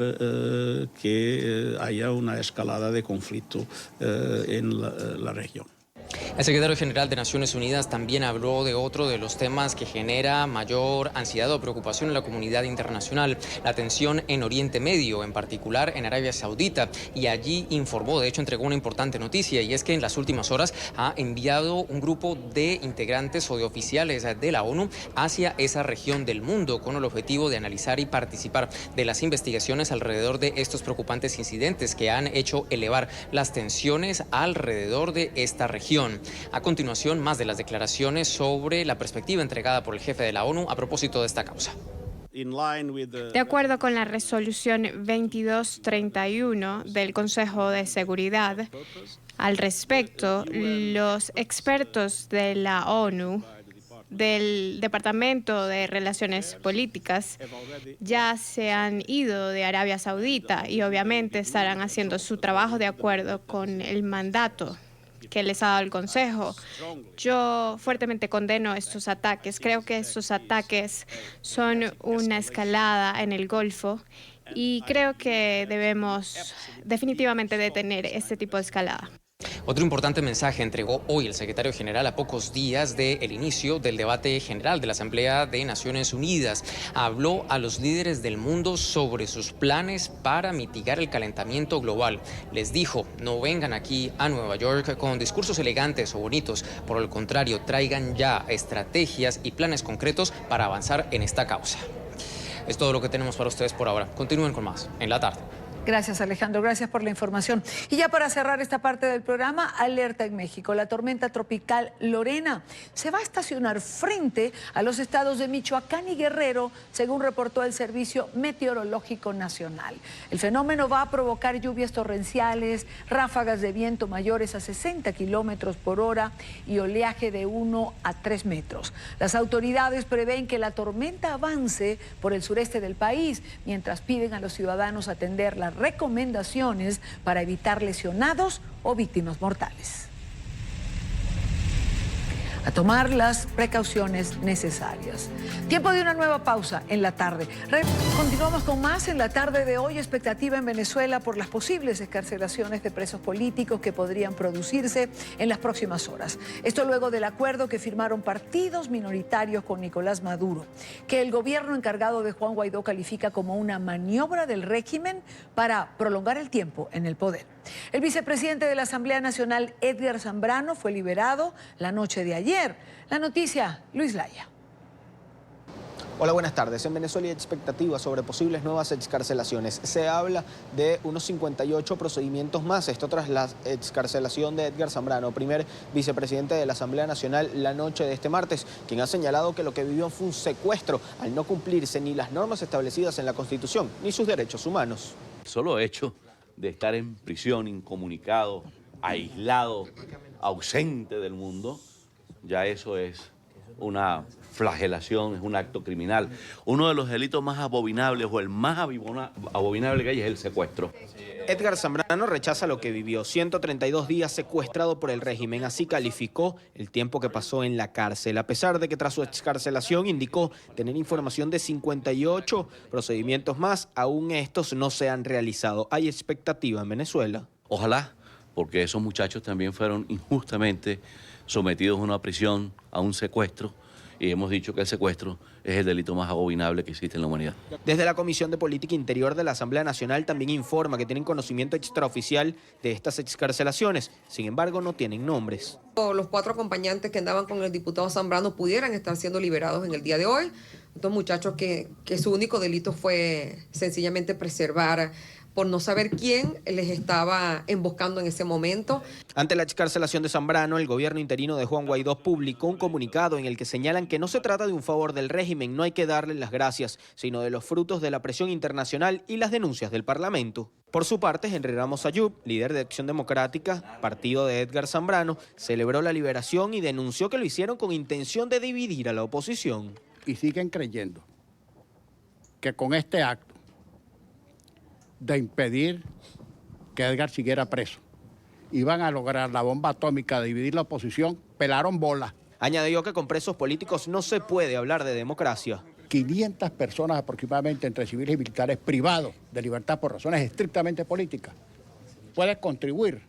que haya una escalada de conflicto en la región. El secretario general de Naciones Unidas también habló de otro de los temas que genera mayor ansiedad o preocupación en la comunidad internacional, la tensión en Oriente Medio, en particular en Arabia Saudita, y allí informó, de hecho entregó una importante noticia, y es que en las últimas horas ha enviado un grupo de integrantes o de oficiales de la ONU hacia esa región del mundo con el objetivo de analizar y participar de las investigaciones alrededor de estos preocupantes incidentes que han hecho elevar las tensiones alrededor de esta región. A continuación, más de las declaraciones sobre la perspectiva entregada por el jefe de la ONU a propósito de esta causa. De acuerdo con la resolución 2231 del Consejo de Seguridad, al respecto, los expertos de la ONU del Departamento de Relaciones Políticas ya se han ido de Arabia Saudita y obviamente estarán haciendo su trabajo de acuerdo con el mandato que les ha dado el Consejo. Yo fuertemente condeno estos ataques. Creo que estos ataques son una escalada en el Golfo y creo que debemos definitivamente detener este tipo de escalada. Otro importante mensaje entregó hoy el secretario general a pocos días del inicio del debate general de la Asamblea de Naciones Unidas. Habló a los líderes del mundo sobre sus planes para mitigar el calentamiento global. Les dijo, no vengan aquí a Nueva York con discursos elegantes o bonitos. Por el contrario, traigan ya estrategias y planes concretos para avanzar en esta causa. Es todo lo que tenemos para ustedes por ahora. Continúen con más en la tarde. Gracias, Alejandro. Gracias por la información. Y ya para cerrar esta parte del programa, alerta en México. La tormenta tropical Lorena se va a estacionar frente a los estados de Michoacán y Guerrero, según reportó el Servicio Meteorológico Nacional. El fenómeno va a provocar lluvias torrenciales, ráfagas de viento mayores a 60 kilómetros por hora y oleaje de 1 a 3 metros. Las autoridades prevén que la tormenta avance por el sureste del país, mientras piden a los ciudadanos atender las recomendaciones para evitar lesionados o víctimas mortales. A tomar las precauciones necesarias. Tiempo de una nueva pausa en la tarde. Continuamos con más en la tarde de hoy. Expectativa en Venezuela por las posibles excarcelaciones de presos políticos que podrían producirse en las próximas horas. Esto luego del acuerdo que firmaron partidos minoritarios con Nicolás Maduro, que el gobierno encargado de Juan Guaidó califica como una maniobra del régimen para prolongar el tiempo en el poder. El vicepresidente de la Asamblea Nacional, Edgar Zambrano, fue liberado la noche de ayer. La noticia, Luis Laya. Hola, buenas tardes. En Venezuela hay expectativas sobre posibles nuevas excarcelaciones. Se habla de unos 58 procedimientos más. Esto tras la excarcelación de Edgar Zambrano, primer vicepresidente de la Asamblea Nacional, la noche de este martes, quien ha señalado que lo que vivió fue un secuestro al no cumplirse ni las normas establecidas en la Constitución ni sus derechos humanos. Solo hecho de estar en prisión, incomunicado, aislado, ausente del mundo, ya eso es una flagelación, es un acto criminal. Uno de los delitos más abominables o el más abominable que hay es el secuestro. Edgar Zambrano rechaza lo que vivió, 132 días secuestrado por el régimen, así calificó el tiempo que pasó en la cárcel, a pesar de que tras su excarcelación indicó tener información de 58 procedimientos más, aún estos no se han realizado. ¿Hay expectativa en Venezuela? Ojalá, porque esos muchachos también fueron injustamente sometidos a una prisión, a un secuestro, y hemos dicho que el secuestro es el delito más abominable que existe en la humanidad. Desde la Comisión de Política Interior de la Asamblea Nacional también informa que tienen conocimiento extraoficial de estas excarcelaciones, sin embargo no tienen nombres. Los 4 acompañantes que andaban con el diputado Zambrano pudieran estar siendo liberados en el día de hoy. Estos muchachos que su único delito fue sencillamente preservar por no saber quién les estaba emboscando en ese momento. Ante la excarcelación de Zambrano, el gobierno interino de Juan Guaidó publicó un comunicado en el que señalan que no se trata de un favor del régimen, no hay que darle las gracias, sino de los frutos de la presión internacional y las denuncias del Parlamento. Por su parte, Henry Ramos Ayub, líder de Acción Democrática, partido de Edgar Zambrano, celebró la liberación y denunció que lo hicieron con intención de dividir a la oposición. Y siguen creyendo que con este acto de impedir que Edgar siguiera preso iban a lograr la bomba atómica de dividir la oposición, pelaron bola. Añadió que con presos políticos no se puede hablar de democracia. 500 personas aproximadamente entre civiles y militares privados de libertad por razones estrictamente políticas pueden contribuir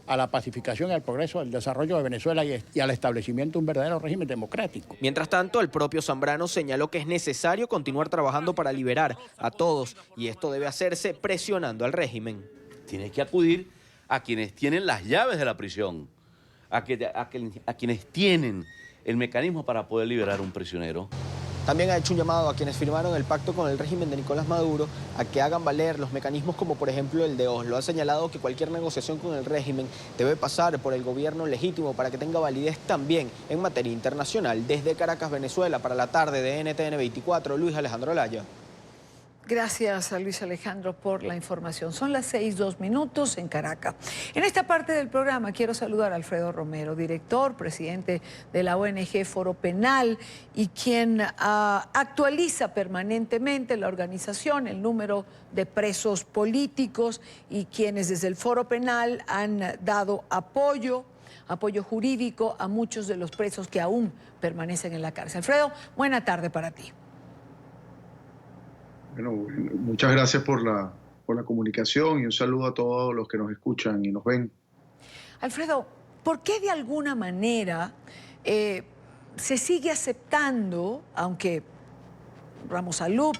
a la pacificación y al progreso, al desarrollo de Venezuela y al establecimiento de un verdadero régimen democrático. Mientras tanto, el propio Zambrano señaló que es necesario continuar trabajando para liberar a todos y esto debe hacerse presionando al régimen. Tiene que acudir a quienes tienen las llaves de la prisión, a quienes tienen el mecanismo para poder liberar a un prisionero. También ha hecho un llamado a quienes firmaron el pacto con el régimen de Nicolás Maduro a que hagan valer los mecanismos como por ejemplo el de Oslo. Ha señalado que cualquier negociación con el régimen debe pasar por el gobierno legítimo para que tenga validez también en materia internacional. Desde Caracas, Venezuela, para la tarde de NTN 24, Luis Alejandro Laya. Gracias a Luis Alejandro por la información. Son las 6:02 en Caracas. En esta parte del programa quiero saludar a Alfredo Romero, director, presidente de la ONG Foro Penal y quien actualiza permanentemente la organización, el número de presos políticos y quienes desde el Foro Penal han dado apoyo jurídico a muchos de los presos que aún permanecen en la cárcel. Alfredo, buena tarde para ti. Bueno, muchas gracias por la comunicación y un saludo a todos los que nos escuchan y nos ven. Alfredo, ¿por qué de alguna manera se sigue aceptando, aunque Ramos Ayub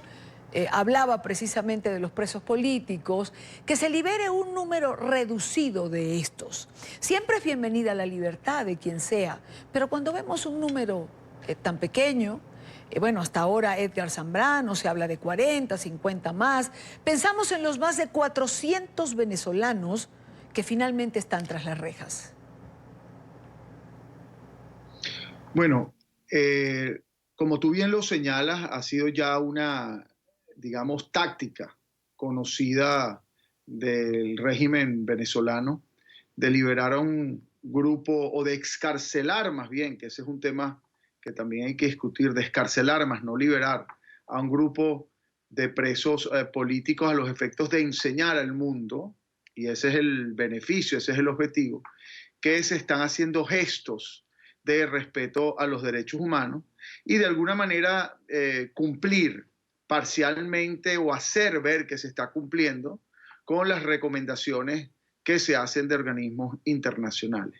hablaba precisamente de los presos políticos, que se libere un número reducido de estos? Siempre es bienvenida la libertad de quien sea, pero cuando vemos un número tan pequeño, bueno, hasta ahora Edgar Zambrano, se habla de 40, 50 más. Pensamos en los más de 400 venezolanos que finalmente están tras las rejas. Bueno, como tú bien lo señalas, ha sido ya una, digamos, táctica conocida del régimen venezolano de liberar a un grupo, o de excarcelar más bien, que ese es un tema que también hay que discutir, de excarcelar más no liberar a un grupo de presos políticos a los efectos de enseñar al mundo, y ese es el beneficio, ese es el objetivo, que se están haciendo gestos de respeto a los derechos humanos y de alguna manera cumplir parcialmente o hacer ver que se está cumpliendo con las recomendaciones que se hacen de organismos internacionales.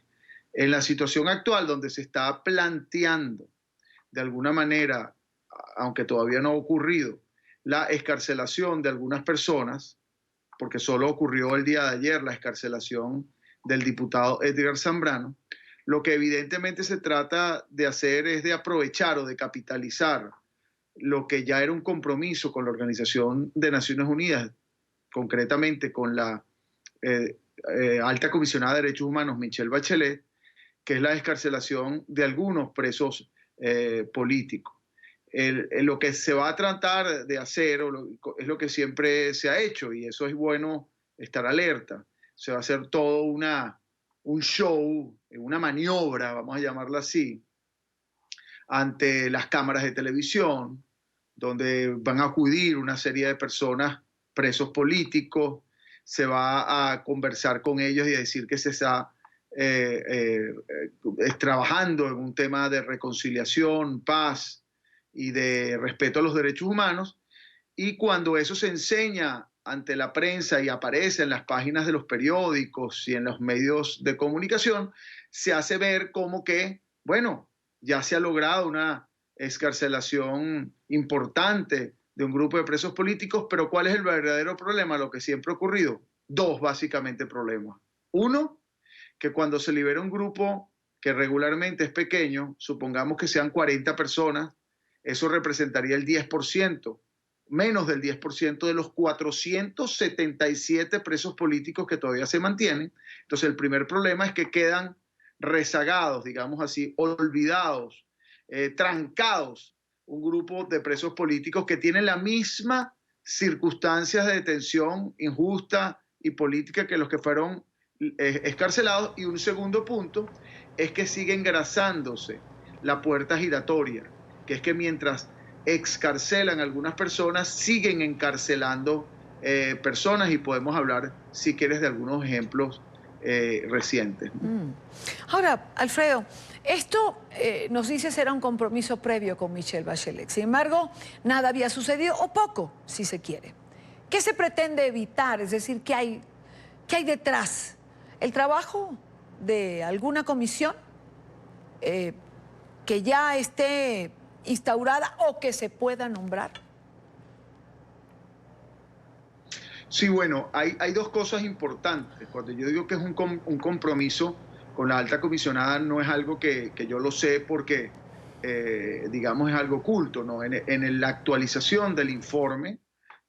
En la situación actual, donde se está planteando de alguna manera, aunque todavía no ha ocurrido, la excarcelación de algunas personas, porque solo ocurrió el día de ayer la excarcelación del diputado Edgar Zambrano, lo que evidentemente se trata de hacer es de aprovechar o de capitalizar lo que ya era un compromiso con la Organización de Naciones Unidas, concretamente con la alta comisionada de Derechos Humanos, Michelle Bachelet, que es la excarcelación de algunos presos políticos. Lo que se va a tratar de hacer es lo que siempre se ha hecho, y eso es bueno estar alerta. Se va a hacer todo un show, una maniobra, vamos a llamarla así, ante las cámaras de televisión, donde van a acudir una serie de personas, presos políticos, se va a conversar con ellos y a decir que se está trabajando en un tema de reconciliación, paz y de respeto a los derechos humanos, y cuando eso se enseña ante la prensa y aparece en las páginas de los periódicos y en los medios de comunicación, se hace ver como que, bueno, ya se ha logrado una excarcelación importante de un grupo de presos políticos, pero ¿cuál es el verdadero problema? Lo que siempre ha ocurrido. Dos básicamente problemas. Uno, que cuando se libera un grupo que regularmente es pequeño, supongamos que sean 40 personas, eso representaría el 10% menos del 10% de los 477 presos políticos que todavía se mantienen. Entonces el primer problema es que quedan rezagados, digamos así, olvidados, trancados, un grupo de presos políticos que tienen la misma circunstancias de detención injusta y política que los que fueron excarcelados. Y un segundo punto es que sigue engrasándose la puerta giratoria, que es que mientras excarcelan a algunas personas, siguen encarcelando personas, y podemos hablar, si quieres, de algunos ejemplos recientes. Ahora, Alfredo, esto nos dices era un compromiso previo con Michelle Bachelet. Sin embargo, nada había sucedido, o poco, si se quiere. ¿Qué se pretende evitar? Es decir, ¿qué hay detrás? ¿El trabajo de alguna comisión que ya esté instaurada o que se pueda nombrar? Sí, bueno, hay dos cosas importantes. Cuando yo digo que es un compromiso con la alta comisionada, no es algo que yo lo sé porque, digamos, es algo oculto, ¿no? En la actualización del informe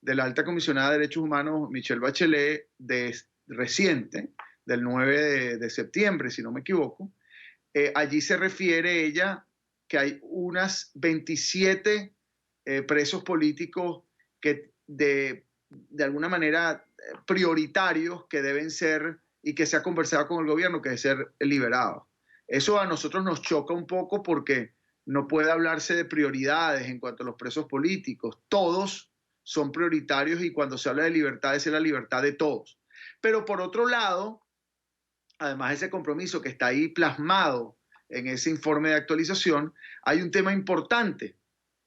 de la alta comisionada de Derechos Humanos, Michelle Bachelet, reciente, del 9 de septiembre, si no me equivoco, allí se refiere ella que hay unas 27 presos políticos que de alguna manera prioritarios que deben ser, y que se ha conversado con el gobierno, que deben ser liberados. Eso a nosotros nos choca un poco porque no puede hablarse de prioridades en cuanto a los presos políticos. Todos son prioritarios, y cuando se habla de libertad es la libertad de todos. Pero por otro lado, además de ese compromiso que está ahí plasmado en ese informe de actualización, hay un tema importante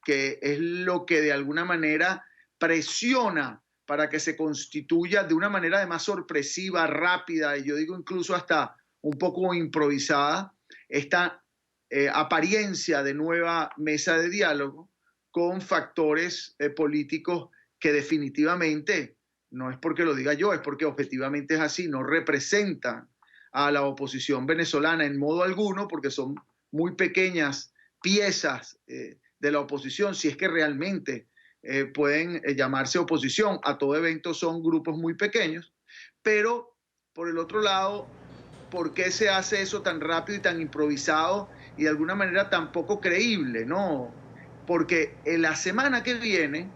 que es lo que de alguna manera presiona para que se constituya de una manera además sorpresiva, rápida, y yo digo incluso hasta un poco improvisada, esta apariencia de nueva mesa de diálogo con factores políticos que definitivamente, no es porque lo diga yo, es porque objetivamente es así, no representan a la oposición venezolana en modo alguno, porque son muy pequeñas piezas de la oposición, si es que realmente pueden llamarse oposición. A todo evento son grupos muy pequeños. Pero, por el otro lado, ¿por qué se hace eso tan rápido y tan improvisado y de alguna manera tan poco creíble, ¿no? Porque en la semana que viene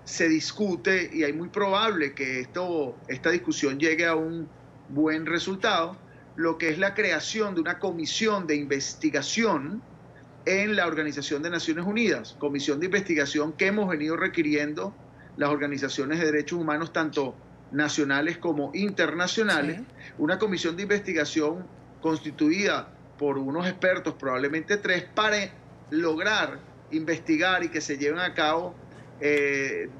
se discute, y es muy probable que esta discusión llegue a un buen resultado, lo que es la creación de una comisión de investigación en la Organización de Naciones Unidas, comisión de investigación que hemos venido requiriendo las organizaciones de derechos humanos, tanto nacionales como internacionales, sí. Una comisión de investigación constituida por unos expertos, probablemente 3, para lograr investigar y que se lleven a cabo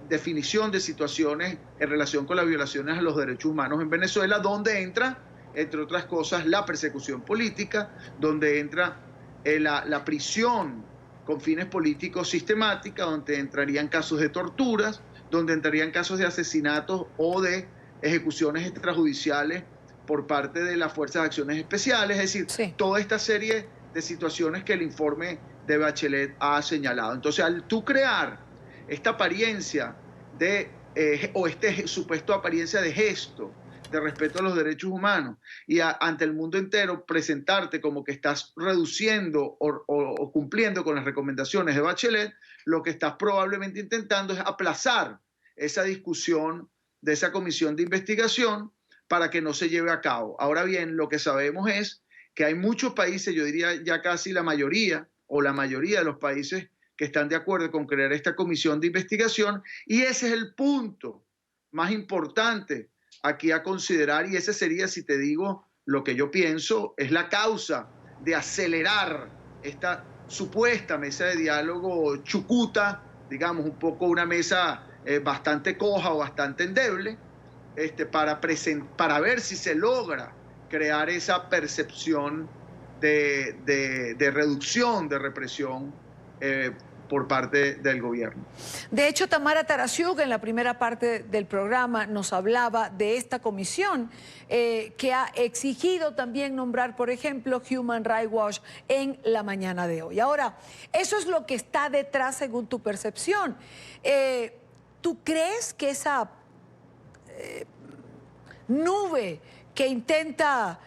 definición de situaciones en relación con las violaciones a los derechos humanos en Venezuela, donde entra, entre otras cosas, la persecución política, donde entra la prisión con fines políticos sistemática, donde entrarían casos de torturas, donde entrarían casos de asesinatos o de ejecuciones extrajudiciales por parte de las Fuerzas de Acciones Especiales, es decir, sí. Toda esta serie de situaciones que el informe de Bachelet ha señalado. Entonces, al tú crear esta apariencia o este supuesto apariencia de gesto de respeto a los derechos humanos y ante el mundo entero presentarte como que estás reduciendo o cumpliendo con las recomendaciones de Bachelet, lo que estás probablemente intentando es aplazar esa discusión de esa comisión de investigación para que no se lleve a cabo. Ahora bien, lo que sabemos es que hay muchos países, yo diría ya casi la mayoría de los países que están de acuerdo con crear esta comisión de investigación, y ese es el punto más importante aquí a considerar, y ese sería, si te digo lo que yo pienso, es la causa de acelerar esta supuesta mesa de diálogo chucuta, digamos, un poco una mesa bastante coja o bastante endeble, para ver si se logra crear esa percepción de reducción, de represión por parte del gobierno. De hecho, Tamara Tarasiuk en la primera parte del programa nos hablaba de esta comisión que ha exigido también nombrar, por ejemplo, Human Rights Watch en la mañana de hoy. Ahora, eso es lo que está detrás según tu percepción. ¿tú crees que esa nube que intenta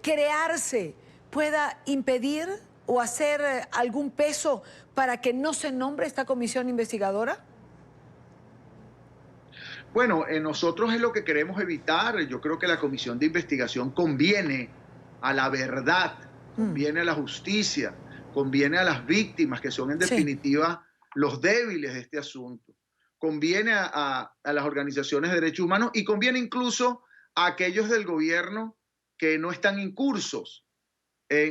crearse pueda impedir o hacer algún peso para que no se nombre esta comisión investigadora? Bueno, nosotros es lo que queremos evitar. Yo creo que la comisión de investigación conviene a la verdad, conviene a la justicia, conviene a las víctimas, que son en definitiva los débiles de este asunto. Conviene a las organizaciones de derechos humanos y conviene incluso a aquellos del gobierno que no están incursos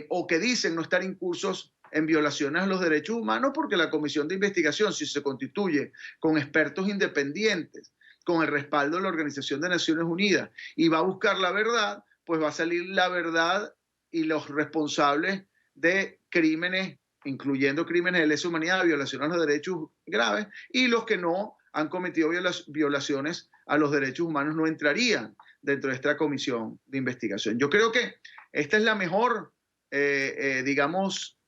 o que dicen no estar incursos en violaciones a los derechos humanos, porque la comisión de investigación, si se constituye con expertos independientes, con el respaldo de la Organización de Naciones Unidas, y va a buscar la verdad, pues va a salir la verdad y los responsables de crímenes, incluyendo crímenes de lesa humanidad, violaciones a los derechos graves, y los que no han cometido violaciones a los derechos humanos no entrarían dentro de esta comisión de investigación. Yo creo que esta es la mejor, digamos,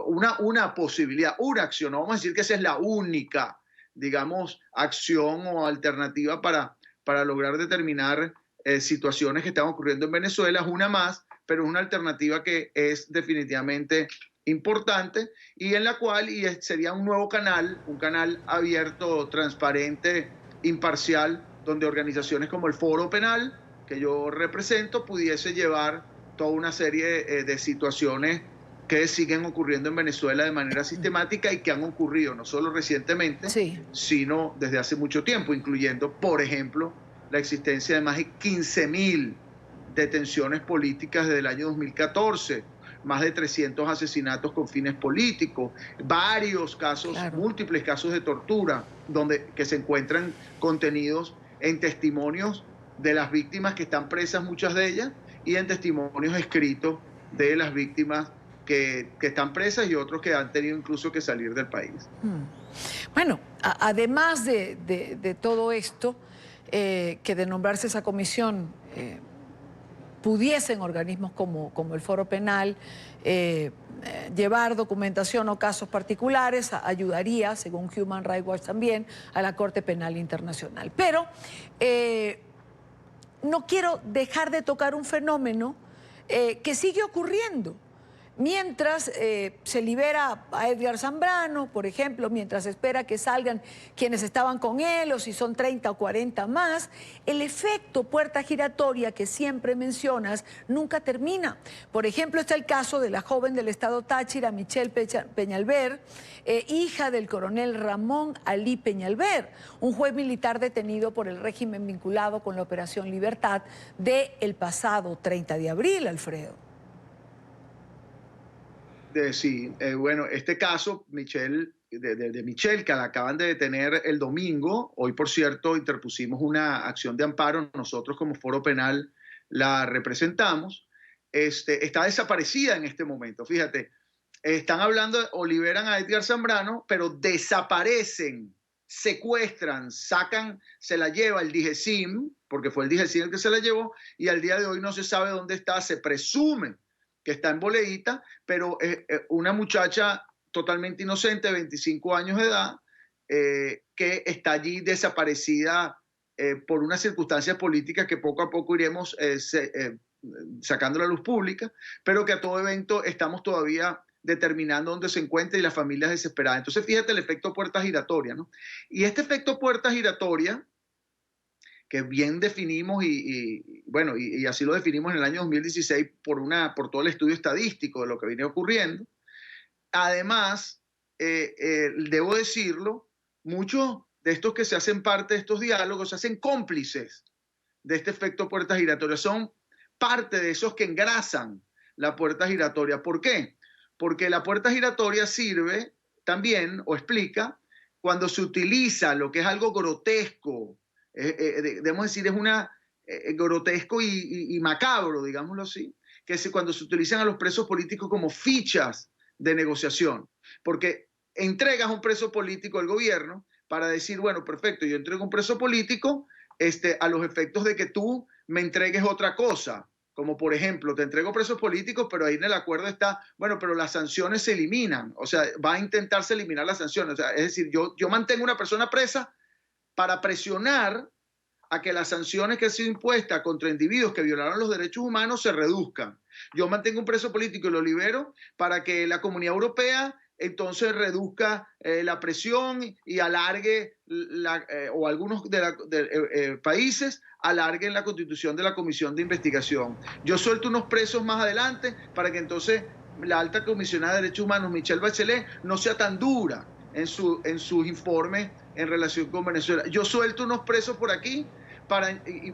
una posibilidad, una acción. No vamos a decir que esa es la única, digamos, acción o alternativa para lograr determinar situaciones que están ocurriendo en Venezuela. Es una más, pero es una alternativa que es definitivamente importante y en la cual sería un nuevo canal, un canal abierto, transparente, imparcial, donde organizaciones como el Foro Penal, que yo represento, pudiese llevar toda una serie de situaciones que siguen ocurriendo en Venezuela de manera sistemática y que han ocurrido no solo recientemente, sino desde hace mucho tiempo, incluyendo, por ejemplo, la existencia de más de 15.000 detenciones políticas desde el año 2014, más de 300 asesinatos con fines políticos, varios casos, múltiples casos de tortura, que se encuentran contenidos en testimonios de las víctimas que están presas, muchas de ellas, y en testimonios escritos de las víctimas que están presas y otros que han tenido incluso que salir del país. Bueno, además de todo esto, que de nombrarse esa comisión, pudiesen organismos como el Foro Penal llevar documentación o casos particulares, ayudaría, según Human Rights Watch también, a la Corte Penal Internacional. Pero no quiero dejar de tocar un fenómeno que sigue ocurriendo. Mientras se libera a Edgar Zambrano, por ejemplo, mientras espera que salgan quienes estaban con él, o si son 30 o 40 más, el efecto puerta giratoria que siempre mencionas nunca termina. Por ejemplo, está el caso de la joven del estado Táchira, Michelle Peñalver, hija del coronel Ramón Alí Peñalver, un juez militar detenido por el régimen vinculado con la Operación Libertad del pasado 30 de abril, Alfredo. Sí, bueno, este caso, de Michelle, que la acaban de detener el domingo, hoy por cierto interpusimos una acción de amparo, nosotros como Foro Penal la representamos, está desaparecida en este momento. Fíjate, están hablando o liberan a Edgar Zambrano, pero desaparecen, secuestran, sacan, se la lleva el DIGESIM, porque fue el DIGESIM el que se la llevó, y al día de hoy no se sabe dónde está, se presume que está en Boleíta, pero una muchacha totalmente inocente, 25 años de edad, que está allí desaparecida por unas circunstancias políticas que poco a poco iremos sacando a la luz pública, pero que a todo evento estamos todavía determinando dónde se encuentra y las familias desesperadas. Entonces, fíjate el efecto puerta giratoria, ¿no? Y este efecto puerta giratoria, que bien definimos bueno, y así lo definimos en el año 2016 por todo el estudio estadístico de lo que viene ocurriendo. Además, debo decirlo, muchos de estos que se hacen parte de estos diálogos se hacen cómplices de este efecto puerta giratoria, son parte de esos que engrasan la puerta giratoria. ¿Por qué? Porque la puerta giratoria sirve también, o explica, cuando se utiliza lo que es algo grotesco, debemos decir, es grotesco y macabro, digámoslo así, que es cuando se utilizan a los presos políticos como fichas de negociación, porque entregas un preso político al gobierno para decir, bueno, perfecto, yo entrego un preso político a los efectos de que tú me entregues otra cosa, como por ejemplo, te entrego presos políticos, pero ahí en el acuerdo está, bueno, pero las sanciones se eliminan, o sea, va a intentarse eliminar las sanciones, o sea, es decir, yo mantengo una persona presa, para presionar a que las sanciones que han sido impuestas contra individuos que violaron los derechos humanos se reduzcan. Yo mantengo un preso político y lo libero para que la Comunidad Europea entonces reduzca la presión y alargue, o algunos países alarguen la constitución de la Comisión de Investigación. Yo suelto unos presos más adelante para que entonces la alta comisionada de Derechos Humanos, Michelle Bachelet, no sea tan dura en sus informes en relación con Venezuela. Yo suelto unos presos por aquí,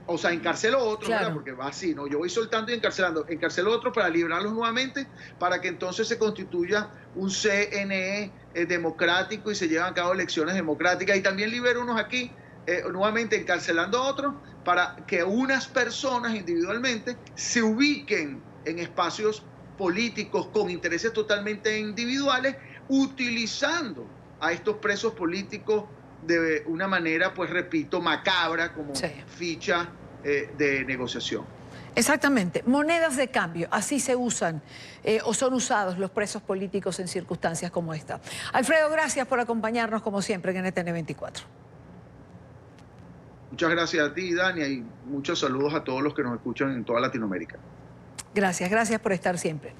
o sea, encarcelo a otros, claro, porque va así, ¿no? Yo voy soltando y encarcelando, encarcelo a otros para librarlos nuevamente, para que entonces se constituya un CNE democrático y se lleven a cabo elecciones democráticas. Y también libero unos aquí, nuevamente encarcelando a otros, para que unas personas individualmente se ubiquen en espacios políticos con intereses totalmente individuales, utilizando a estos presos políticos de una manera, pues repito, macabra como ficha de negociación. Exactamente, monedas de cambio, así se usan o son usados los presos políticos en circunstancias como esta. Alfredo, gracias por acompañarnos como siempre en NTN 24. Muchas gracias a ti, Dania, y muchos saludos a todos los que nos escuchan en toda Latinoamérica. Gracias por estar siempre.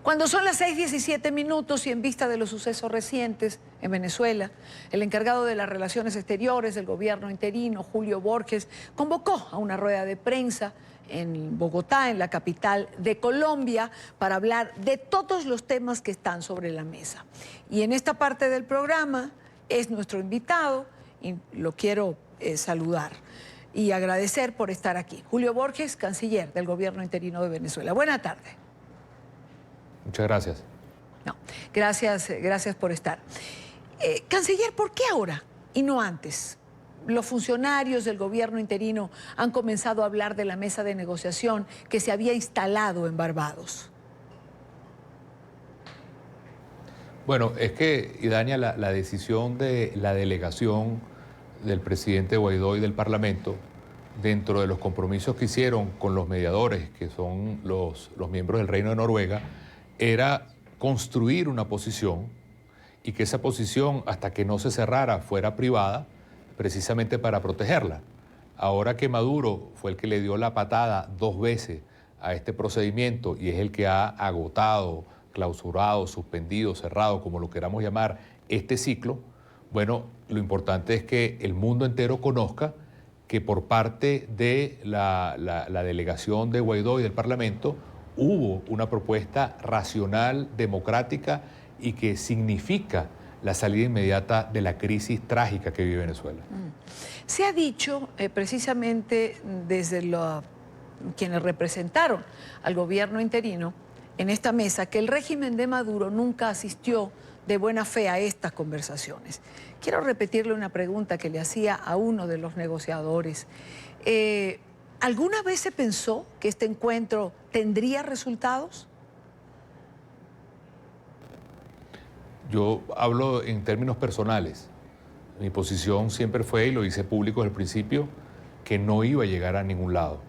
Cuando son las 6:17 y en vista de los sucesos recientes en Venezuela, el encargado de las relaciones exteriores del gobierno interino, Julio Borges, convocó a una rueda de prensa en Bogotá, en la capital de Colombia, para hablar de todos los temas que están sobre la mesa. Y en esta parte del programa es nuestro invitado y lo quiero saludar y agradecer por estar aquí. Julio Borges, canciller del gobierno interino de Venezuela. Buena tarde. Muchas gracias. No, gracias por estar. Canciller, ¿por qué ahora y no antes? Los funcionarios del gobierno interino han comenzado a hablar de la mesa de negociación que se había instalado en Barbados. Bueno, es que, Idania, la decisión de la delegación del presidente Guaidó y del Parlamento, dentro de los compromisos que hicieron con los mediadores, que son los miembros del Reino de Noruega, era construir una posición y que esa posición, hasta que no se cerrara, fuera privada, precisamente para protegerla. Ahora que Maduro fue el que le dio la patada 2 veces a este procedimiento y es el que ha agotado, clausurado, suspendido, cerrado, como lo queramos llamar, este ciclo, bueno, lo importante es que el mundo entero conozca que por parte de la delegación de Guaidó y del Parlamento hubo una propuesta racional, democrática y que significa la salida inmediata de la crisis trágica que vive Venezuela. Se ha dicho precisamente desde quienes representaron al gobierno interino en esta mesa que el régimen de Maduro nunca asistió de buena fe a estas conversaciones. Quiero repetirle una pregunta que le hacía a uno de los negociadores. ¿Alguna vez se pensó que este encuentro tendría resultados? Yo hablo en términos personales. Mi posición siempre fue, y lo hice público desde el principio, que no iba a llegar a ningún lado.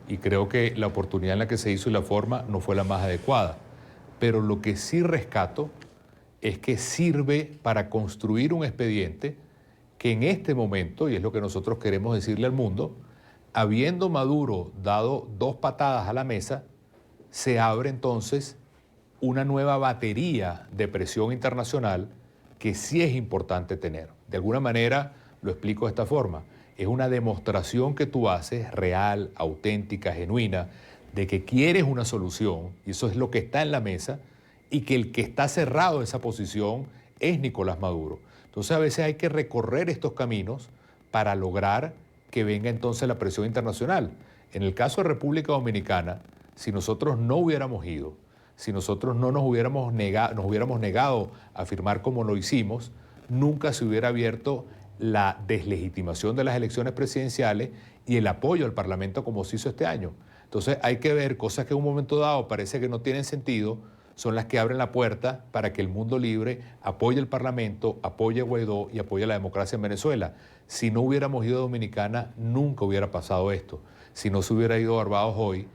Y creo que la oportunidad en la que se hizo y la forma no fue la más adecuada. Pero lo que sí rescato es que sirve para construir un expediente que en este momento, y es lo que nosotros queremos decirle al mundo, habiendo Maduro dado 2 patadas a la mesa, se abre entonces una nueva batería de presión internacional que sí es importante tener. De alguna manera, lo explico de esta forma, es una demostración que tú haces, real, auténtica, genuina, de que quieres una solución, y eso es lo que está en la mesa, y que el que está cerrado en esa posición es Nicolás Maduro. Entonces a veces hay que recorrer estos caminos para lograr que venga entonces la presión internacional. En el caso de República Dominicana, si nosotros no hubiéramos ido, si nosotros no nos hubiéramos negado a firmar como lo hicimos, nunca se hubiera abierto la deslegitimación de las elecciones presidenciales y el apoyo al Parlamento como se hizo este año. Entonces hay que ver cosas que en un momento dado parece que no tienen sentido, son las que abren la puerta para que el mundo libre apoye el Parlamento, apoye a Guaidó y apoye la democracia en Venezuela. Si no hubiéramos ido a Dominicana, nunca hubiera pasado esto. Si no se hubiera ido a Barbados hoy,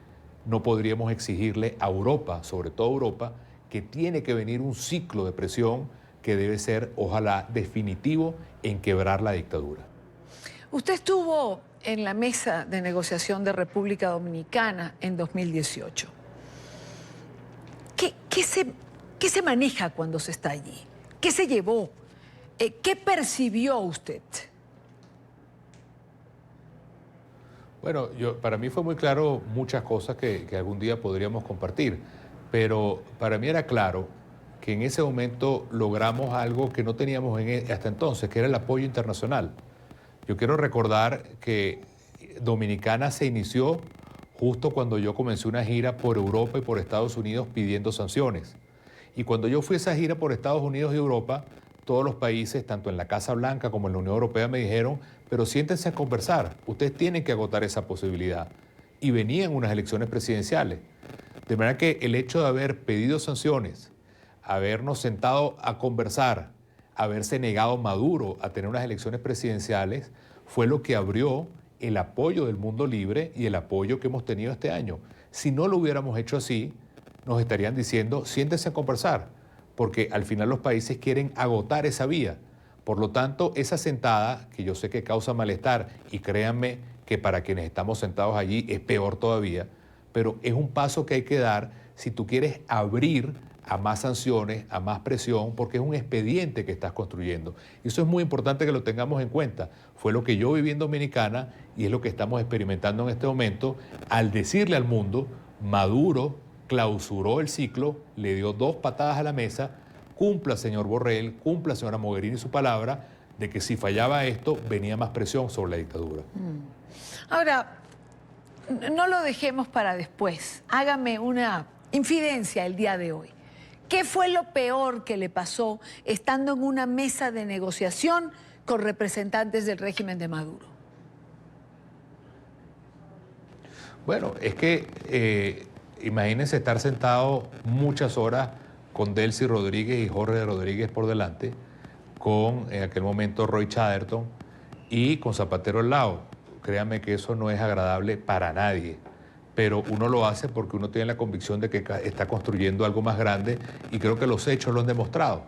no podríamos exigirle a Europa, sobre todo a Europa, que tiene que venir un ciclo de presión que debe ser, ojalá, definitivo en quebrar la dictadura. Usted estuvo en la mesa de negociación de República Dominicana en 2018. ¿Qué se maneja cuando se está allí? ¿Qué se llevó? ¿Qué percibió usted? Bueno, para mí fue muy claro muchas cosas que algún día podríamos compartir, pero para mí era claro que en ese momento logramos algo que no teníamos hasta entonces, que era el apoyo internacional. Yo quiero recordar que Dominicana se inició justo cuando yo comencé una gira por Europa y por Estados Unidos pidiendo sanciones. Y cuando yo fui a esa gira por Estados Unidos y Europa, todos los países, tanto en la Casa Blanca como en la Unión Europea, me dijeron, pero siéntense a conversar, ustedes tienen que agotar esa posibilidad. Y venían unas elecciones presidenciales. De manera que el hecho de haber pedido sanciones, habernos sentado a conversar, haberse negado Maduro a tener unas elecciones presidenciales, fue lo que abrió el apoyo del mundo libre y el apoyo que hemos tenido este año. Si no lo hubiéramos hecho así, nos estarían diciendo, siéntense a conversar, porque al final los países quieren agotar esa vía. Por lo tanto, esa sentada, que yo sé que causa malestar, y créanme que para quienes estamos sentados allí es peor todavía, pero es un paso que hay que dar si tú quieres abrir a más sanciones, a más presión, porque es un expediente que estás construyendo. Y eso es muy importante que lo tengamos en cuenta. Fue lo que yo viví en Dominicana y es lo que estamos experimentando en este momento al decirle al mundo, Maduro clausuró el ciclo, le dio 2 patadas a la mesa, cumpla, señor Borrell, cumpla, señora Mogherini, su palabra, de que si fallaba esto, venía más presión sobre la dictadura. Ahora, no lo dejemos para después. Hágame una infidencia el día de hoy. ¿Qué fue lo peor que le pasó estando en una mesa de negociación con representantes del régimen de Maduro? Bueno, es que imagínense estar sentado muchas horas con Delcy Rodríguez y Jorge Rodríguez por delante, con en aquel momento Roy Chatterton y con Zapatero al lado. Créanme que eso no es agradable para nadie, pero uno lo hace porque uno tiene la convicción de que está construyendo algo más grande y creo que los hechos lo han demostrado.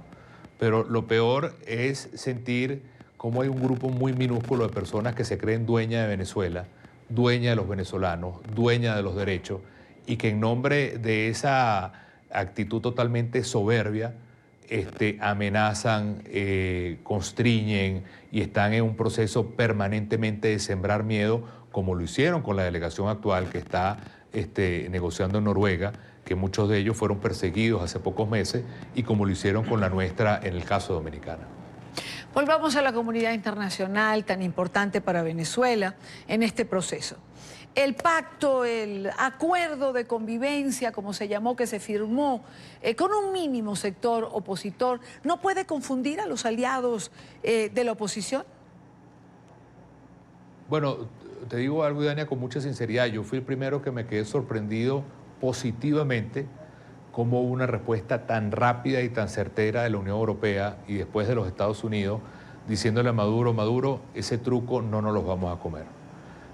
Pero lo peor es sentir cómo hay un grupo muy minúsculo de personas que se creen dueña de Venezuela, dueña de los venezolanos, dueña de los derechos, y que en nombre de esa actitud totalmente soberbia amenazan, constriñen y están en un proceso permanentemente de sembrar miedo, como lo hicieron con la delegación actual que está negociando en Noruega, que muchos de ellos fueron perseguidos hace pocos meses, y como lo hicieron con la nuestra en el caso dominicano. Volvamos a la comunidad internacional tan importante para Venezuela en este proceso. El pacto, el acuerdo de convivencia, como se llamó, que se firmó con un mínimo sector opositor, ¿no puede confundir a los aliados de la oposición? Bueno, te digo algo, Dania, con mucha sinceridad. Yo fui el primero que me quedé sorprendido positivamente como una respuesta tan rápida y tan certera de la Unión Europea y después de los Estados Unidos, diciéndole a Maduro, Maduro, ese truco no nos los vamos a comer.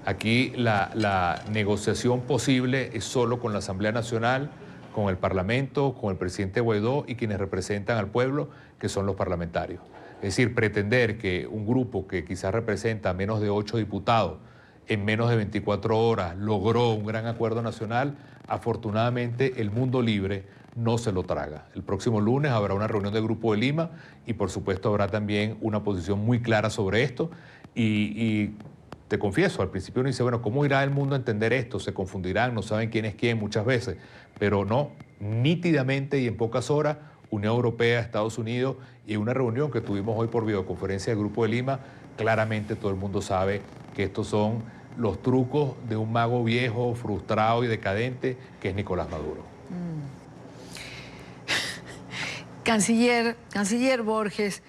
Aquí la negociación posible es solo con la Asamblea Nacional, con el Parlamento, con el presidente Guaidó y quienes representan al pueblo, que son los parlamentarios. Es decir, pretender que un grupo que quizás representa menos de 8 diputados en menos de 24 horas logró un gran acuerdo nacional, afortunadamente el mundo libre no se lo traga. El próximo lunes habrá una reunión del Grupo de Lima y por supuesto habrá también una posición muy clara sobre esto y te confieso, al principio uno dice, bueno, ¿cómo irá el mundo a entender esto? Se confundirán, no saben quién es quién muchas veces, pero no, nítidamente y en pocas horas, Unión Europea, Estados Unidos y una reunión que tuvimos hoy por videoconferencia del Grupo de Lima, claramente todo el mundo sabe que estos son los trucos de un mago viejo, frustrado y decadente, que es Nicolás Maduro. Canciller Borges,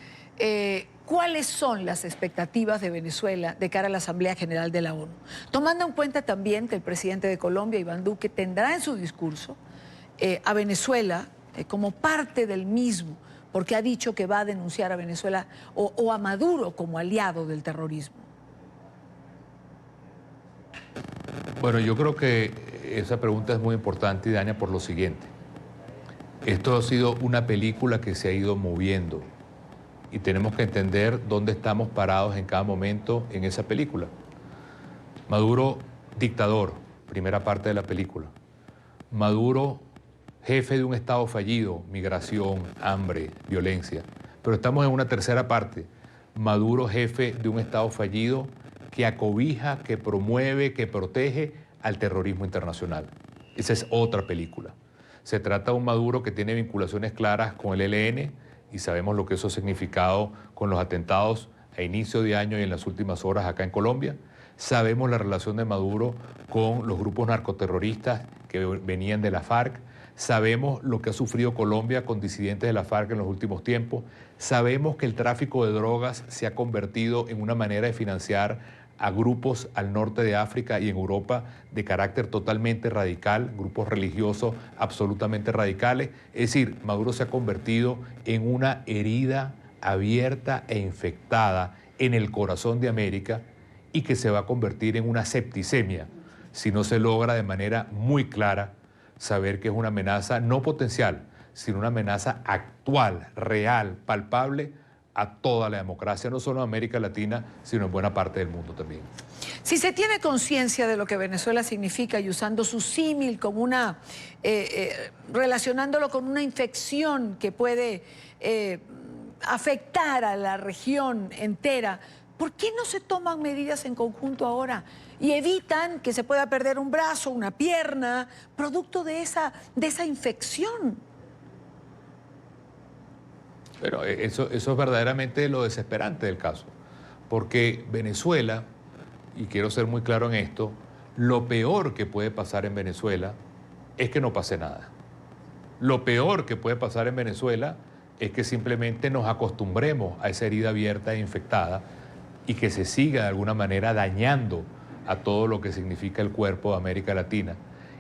¿cuáles son las expectativas de Venezuela de cara a la Asamblea General de la ONU? Tomando en cuenta también que el presidente de Colombia, Iván Duque, tendrá en su discurso a Venezuela como parte del mismo, porque ha dicho que va a denunciar a Venezuela o a Maduro como aliado del terrorismo. Bueno, yo creo que esa pregunta es muy importante, Dania, por lo siguiente. Esto ha sido una película que se ha ido moviendo y tenemos que entender dónde estamos parados en cada momento en esa película. Maduro, dictador, primera parte de la película. Maduro, jefe de un Estado fallido, migración, hambre, violencia. Pero estamos en una tercera parte. Maduro, jefe de un Estado fallido que acobija, que promueve, que protege al terrorismo internacional. Esa es otra película. Se trata de un Maduro que tiene vinculaciones claras con el ELN y sabemos lo que eso ha significado con los atentados a inicio de año y en las últimas horas acá en Colombia. Sabemos la relación de Maduro con los grupos narcoterroristas que venían de la FARC. Sabemos lo que ha sufrido Colombia con disidentes de la FARC en los últimos tiempos. Sabemos que el tráfico de drogas se ha convertido en una manera de financiar a grupos al norte de África y en Europa de carácter totalmente radical, grupos religiosos absolutamente radicales. Es decir, Maduro se ha convertido en una herida abierta e infectada en el corazón de América y que se va a convertir en una septicemia si no se logra de manera muy clara saber que es una amenaza no potencial, sino una amenaza actual, real, palpable a toda la democracia, no solo en América Latina, sino en buena parte del mundo también. Si se tiene conciencia de lo que Venezuela significa y usando su símil como una, relacionándolo con una infección que puede afectar a la región entera, ¿por qué no se toman medidas en conjunto ahora y evitan que se pueda perder un brazo, una pierna, producto de esa infección? Pero eso es verdaderamente lo desesperante del caso, porque Venezuela, y quiero ser muy claro en esto, lo peor que puede pasar en Venezuela es que no pase nada. Lo peor que puede pasar en Venezuela es que simplemente nos acostumbremos a esa herida abierta e infectada y que se siga de alguna manera dañando a todo lo que significa el cuerpo de América Latina.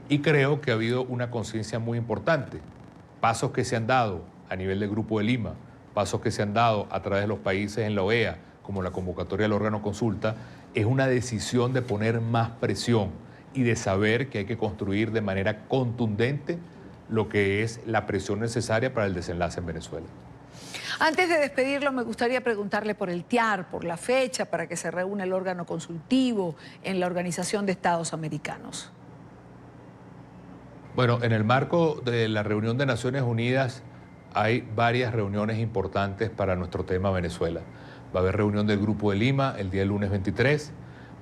Y creo que ha habido una conciencia muy importante, pasos que se han dado a nivel del Grupo de Lima, pasos que se han dado a través de los países en la OEA, como la convocatoria del órgano consulta, es una decisión de poner más presión y de saber que hay que construir de manera contundente lo que es la presión necesaria para el desenlace en Venezuela. Antes de despedirlo, me gustaría preguntarle por el TIAR, por la fecha para que se reúna el órgano consultivo en la Organización de Estados Americanos. Bueno, en el marco de la reunión de Naciones Unidas hay varias reuniones importantes para nuestro tema Venezuela. Va a haber reunión del Grupo de Lima el día lunes 23,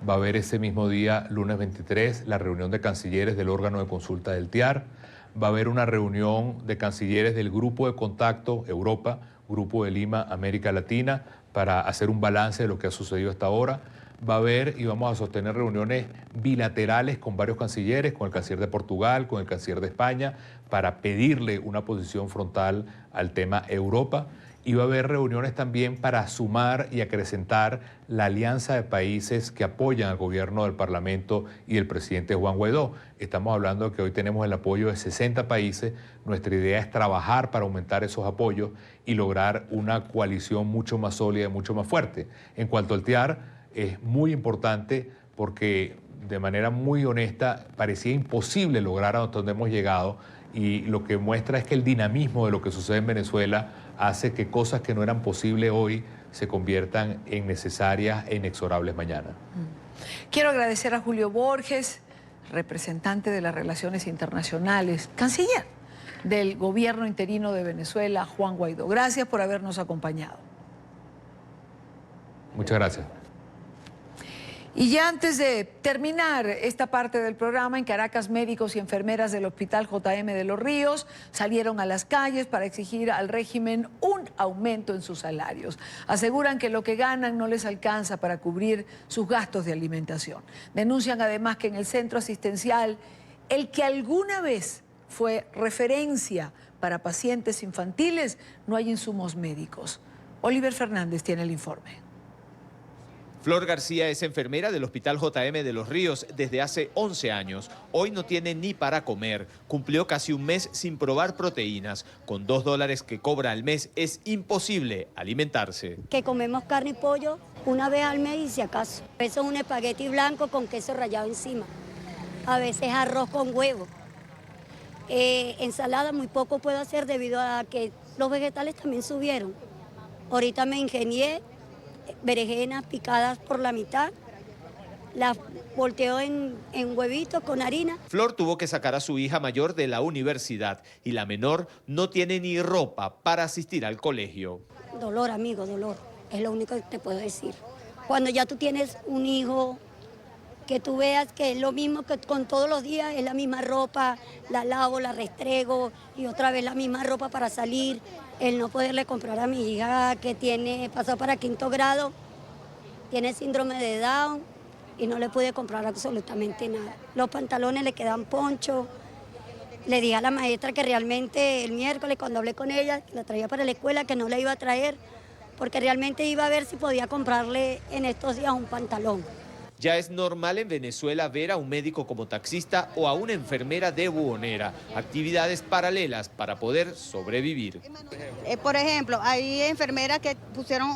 va a haber ese mismo día, lunes 23, la reunión de cancilleres del órgano de consulta del TIAR, va a haber una reunión de cancilleres del Grupo de Contacto Europa, Grupo de Lima, América Latina, para hacer un balance de lo que ha sucedido hasta ahora. Va a haber y vamos a sostener reuniones bilaterales con varios cancilleres, con el canciller de Portugal, con el canciller de España, para pedirle una posición frontal al tema Europa. Y va a haber reuniones también para sumar y acrecentar la alianza de países que apoyan al gobierno del Parlamento y el presidente Juan Guaidó. Estamos hablando de que hoy tenemos el apoyo de 60 países. Nuestra idea es trabajar para aumentar esos apoyos y lograr una coalición mucho más sólida y mucho más fuerte. En cuanto al TIAR, es muy importante porque de manera muy honesta parecía imposible lograr a donde hemos llegado y lo que muestra es que el dinamismo de lo que sucede en Venezuela hace que cosas que no eran posibles hoy se conviertan en necesarias e inexorables mañana. Quiero agradecer a Julio Borges, representante de las Relaciones Internacionales, canciller del gobierno interino de Venezuela, Juan Guaidó. Gracias por habernos acompañado. Muchas gracias. Y ya antes de terminar esta parte del programa, en Caracas, médicos y enfermeras del Hospital JM de Los Ríos salieron a las calles para exigir al régimen un aumento en sus salarios. Aseguran que lo que ganan no les alcanza para cubrir sus gastos de alimentación. Denuncian además que en el centro asistencial, el que alguna vez fue referencia para pacientes infantiles, no hay insumos médicos. Oliver Fernández tiene el informe. Flor García es enfermera del Hospital JM de Los Ríos desde hace 11 años. Hoy no tiene ni para comer. Cumplió casi un mes sin probar proteínas. Con $2 que cobra al mes es imposible alimentarse. Que comemos carne y pollo una vez al mes y si acaso. Eso es un espagueti blanco con queso rallado encima. A veces arroz con huevo. Ensalada muy poco puedo hacer debido a que los vegetales también subieron. Ahorita me ingenié berenjenas picadas por la mitad, las volteo en huevitos con harina. Flor tuvo que sacar a su hija mayor de la universidad y la menor no tiene ni ropa para asistir al colegio. Dolor, amigo, dolor. Es lo único que te puedo decir. Cuando ya tú tienes un hijo, que tú veas que es lo mismo que con todos los días, es la misma ropa, la lavo, la restrego y otra vez la misma ropa para salir. El no poderle comprar a mi hija que pasó para 5º grado, tiene síndrome de Down y no le pude comprar absolutamente nada. Los pantalones le quedan ponchos. Le dije a la maestra que realmente el miércoles cuando hablé con ella, que la traía para la escuela, que no la iba a traer, porque realmente iba a ver si podía comprarle en estos días un pantalón. Ya es normal en Venezuela ver a un médico como taxista o a una enfermera de buhonera, actividades paralelas para poder sobrevivir. Por ejemplo, hay enfermeras que pusieron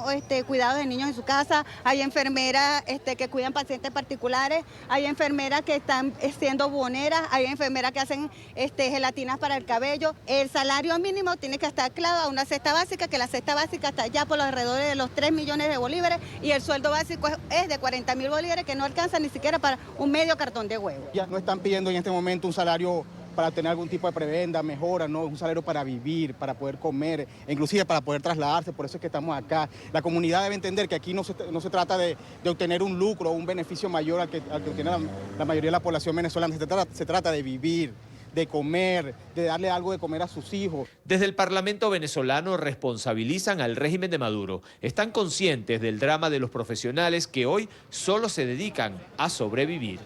cuidados de niños en su casa, hay enfermeras que cuidan pacientes particulares, hay enfermeras que están siendo buhoneras, hay enfermeras que hacen gelatinas para el cabello. El salario mínimo tiene que estar clavado a una cesta básica, que la cesta básica está ya por los alrededores de los 3 millones de bolívares y el sueldo básico es de 40.000 bolívares, que no alcanza ni siquiera para un medio cartón de huevo. Ya no están pidiendo en este momento un salario para tener algún tipo de prebenda, mejora, no, un salario para vivir, para poder comer, inclusive para poder trasladarse, por eso es que estamos acá. La comunidad debe entender que aquí no se trata de obtener un lucro o un beneficio mayor al que obtiene la mayoría de la población venezolana, se trata de vivir, de comer, de darle algo de comer a sus hijos. Desde el Parlamento venezolano responsabilizan al régimen de Maduro. Están conscientes del drama de los profesionales que hoy solo se dedican a sobrevivir.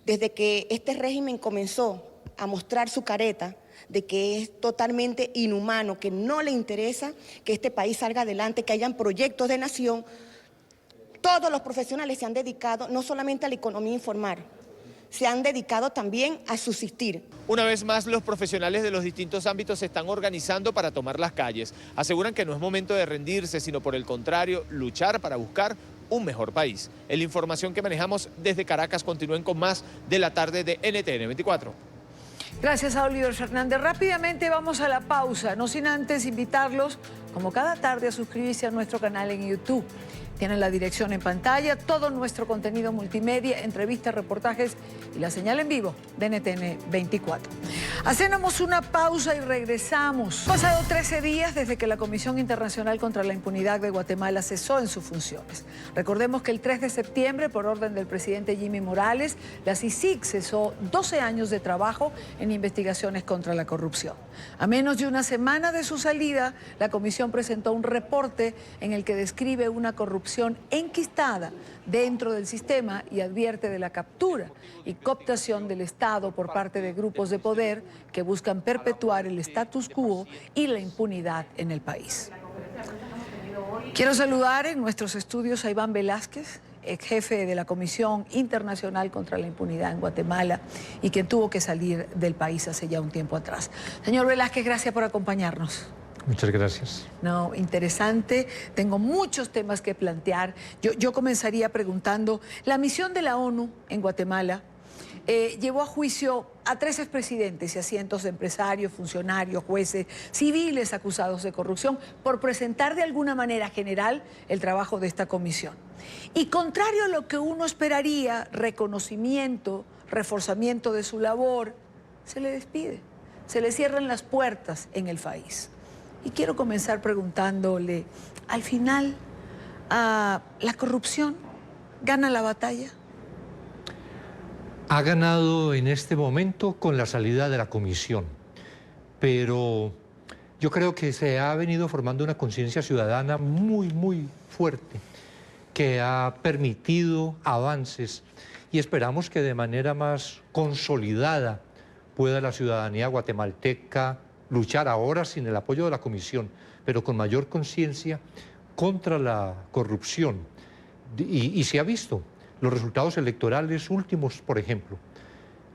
Desde que este régimen comenzó a mostrar su careta de que es totalmente inhumano, que no le interesa que este país salga adelante, que hayan proyectos de nación, todos los profesionales se han dedicado no solamente a la economía informal, se han dedicado también a subsistir. Una vez más, los profesionales de los distintos ámbitos se están organizando para tomar las calles. Aseguran que no es momento de rendirse, sino por el contrario, luchar para buscar un mejor país. En la información que manejamos desde Caracas, continúen con más de la tarde de NTN 24. Gracias a Oliver Fernández. Rápidamente vamos a la pausa, no sin antes invitarlos, como cada tarde, a suscribirse a nuestro canal en YouTube. Tienen la dirección en pantalla, todo nuestro contenido multimedia, entrevistas, reportajes y la señal en vivo de NTN 24. Hacemos una pausa y regresamos. Han pasado 13 días desde que la Comisión Internacional contra la Impunidad de Guatemala cesó en sus funciones. Recordemos que el 3 de septiembre, por orden del presidente Jimmy Morales, la CICIG cesó 12 años de trabajo en investigaciones contra la corrupción. A menos de una semana de su salida, la comisión presentó un reporte en el que describe una corrupción enquistada dentro del sistema y advierte de la captura y cooptación del Estado por parte de grupos de poder que buscan perpetuar el status quo y la impunidad en el país. Quiero saludar en nuestros estudios a Iván Velázquez, ex jefe de la Comisión Internacional contra la Impunidad en Guatemala y quien tuvo que salir del país hace ya un tiempo atrás. Señor Velázquez, gracias por acompañarnos. Muchas gracias. No, interesante. Tengo muchos temas que plantear. Yo comenzaría preguntando, la misión de la ONU en Guatemala llevó a juicio a 3 expresidentes y a cientos de empresarios, funcionarios, jueces, civiles acusados de corrupción por presentar de alguna manera general el trabajo de esta comisión. Y contrario a lo que uno esperaría, reconocimiento, reforzamiento de su labor, se le despide, se le cierran las puertas en el país. Y quiero comenzar preguntándole, al final, ¿la corrupción gana la batalla? Ha ganado en este momento con la salida de la comisión, pero yo creo que se ha venido formando una conciencia ciudadana muy fuerte que ha permitido avances y esperamos que de manera más consolidada pueda la ciudadanía guatemalteca luchar ahora sin el apoyo de la comisión, pero con mayor conciencia contra la corrupción. Y se ha visto, los resultados electorales últimos, por ejemplo,